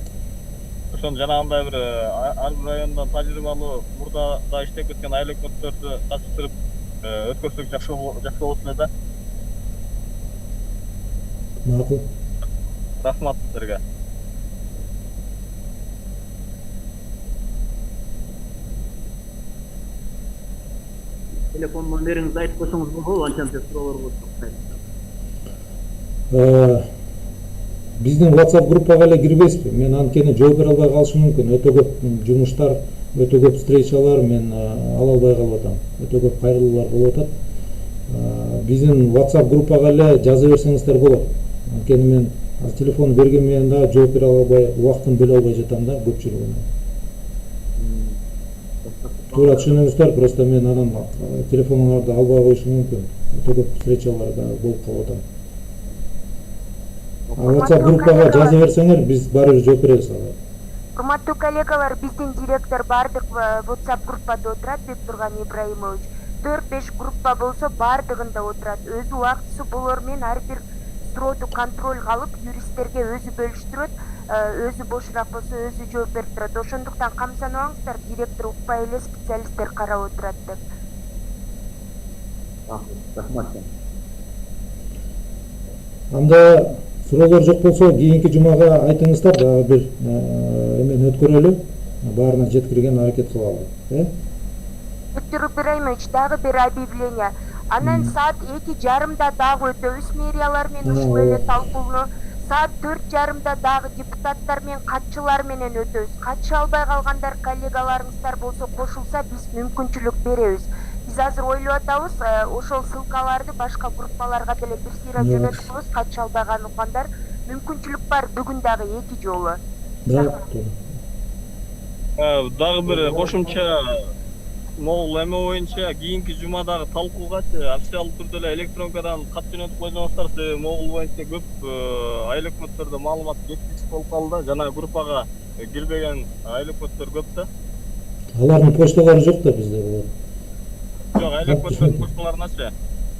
Ошон жанагындай бир ар бир райондон тажрыйбалуу, мурда да иштеп кеткен айыл өкмөттөрдү катыштырып өткөрсөк жакшы болот эле да. Макул. Рахмат силерге. Телефон номериңизди айтып койсоңуз болобу, анчанча суроолор болот. Биздин WhatsApp группага эле кирбейсизби? Мен анткени жооп бере албай калышым мүмкүн. Өтө көп жумуштар, өтө көп встречалар мен ала албай калып атам. Өтө көп кайрылуулар болуп атат. Биздин WhatsApp группага эле жаза берсеңиздер болот. Анткени мен телефон берген менен да жооп бере албай, убактын бөлө албай жатам да көпчүлүгүнө. Туура түшүнүңүздөр, просто мен анан телефонуңарды албай коюшум мүмкүн. Өтө көп встречалар да болуп калып атам. WhatsApp группага жаза берсеңер, биз баары бир жооп беребиз ага. Урматтуу коллегалар, биздин директор баардык WhatsApp группада отурат, Бектурган Ибраимович. 4-5 группа болсо баардыгында отурат. Өзү убактысы болор менен ар бир сурооду контролго алып, юристтерге өзү бөлүштүрөт, өзү бошураак болсо өзү жооп берип турат. Ошондуктан камсанабаңыздар, директор укпай эле специалисттер карап отурат деп. Рахмат. Анда суроолор жок болсо, кийинки жумага айтыңыздар, дагы бир эмени өткөрөлү, баарына жеткирген аракет кылалы. Виктор Ибраимович, дагы бир объявление. Анан саат 2:30 дагы өтөбүз мэриялар менен ушул эле талкууну. Саат 4:30 дагы депутаттар менен катчылар менен өтөбүз. Катыша албай калгандар коллегаларыңыздар болсо кошулса, биз мүмкүнчүлүк беребиз. Биз азыр ойлоп атабыз, ошол ссылкаларды башка группаларга деле бир сыйра жөнөтөбүз. Катыша албаган угандар мүмкүнчүлүк бар, бүгүн дагы 2 жолу. Дагы бир кошумча могул эме боюнча кийинки жумадагы талкуугачы официалдуу түрдө эле электронкадан кат жөнөтүп койсоңуздар, могул боюнча көп айыл өкмөттөрдө маалымат жеткиликтүү болуп калды. Жана группага кирбеген айыл өкмөттөр көп да. Алардын почталары жок да бизде болот. Жок, айыл өкмөттөрдүн почталарыначы.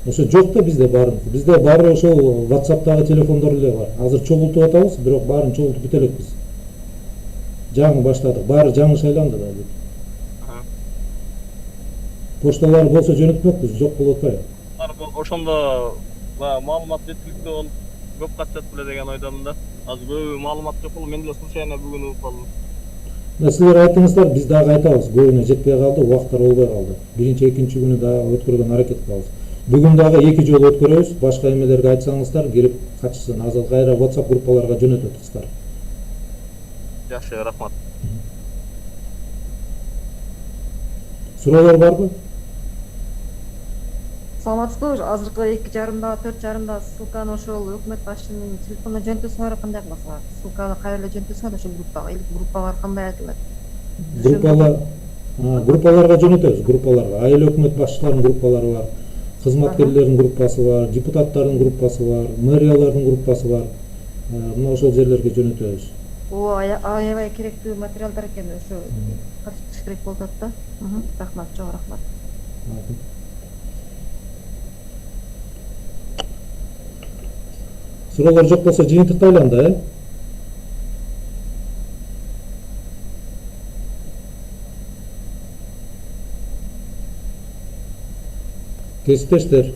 Ошо жок да бизде баарыныкы. Бизде баары ошол WhatsApp'тагы телефондор эле бар. Азыр чогултуп атабыз, бирок баарын чогултуп бүт элекпиз. Жаңы баштадык. Баары жаңы шайланды да. Пошталар болсо жөнөтмөкпүз, жок болуп атпайбы? Ошондо маалымат жеткиликтүү болуп көп катышат беле деген ойдомун да. Азыр көп маалымат жок болуп мен деле случайно бүгүн угуп калдым. Силер айтыңыздар, биз дагы айтабыз. Көбүнө жетпей калды, убактар болбой калды. Биринчи, экинчи күнү дагы өткөргөнгө аракет кылабыз. Бүгүн дагы 2 жолу өткөрөбүз. Башка эмелерге айтсаңыздар, келип катышсын. Азыр кайра WhatsApp группаларга жөнөтөт кыздар. Жакшы, рахмат. Суроолор барбы? Саламатсызбы? Азыркы 2:30, 4:30 ссылканы ошол өкмөт башчынын телефонуна жөнөтөсүңөр, кандай кыласыңар? Ссылканы кайра жөнөтөсүңөр ошол группага, или группалар кандай айтылат? Группаларга жөнөтөбүз, группаларга. Айыл өкмөт башчыларынын группалары бар, кызматкерлердин группасы бар, депутаттардын группасы бар, мэриялардын группасы бар. Мына ошол жерлерге жөнөтөбүз. Аябай керектүү материалдар экен, ошо катыштырыш керек болуп атат да. Рахмат, чоң рахмат. Суроолор жок болсо жыйынтыктайлы анда, Кесиптештер.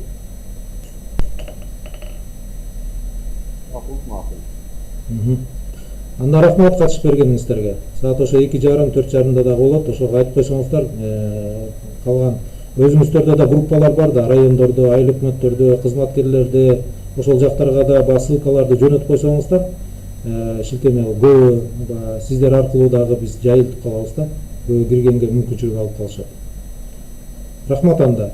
Анда рахмат катышып бергениңиздерге. Саат ошо 2:30, 4:30 дагы болот. Ошого айтып койсоңуздар, калган өзүңүздөрдө да группалар бар да, райондордо, айыл өкмөттөрдө, кызматкерлерде, ошол жактарга да ссылкаларды жөнөтүп койсоңуздар, шилтеме көбү сиздер аркылуу дагы биз жайылтып калабыз да, көбү киргенге мүмкүнчүлүк алып калышат. Рахмат анда.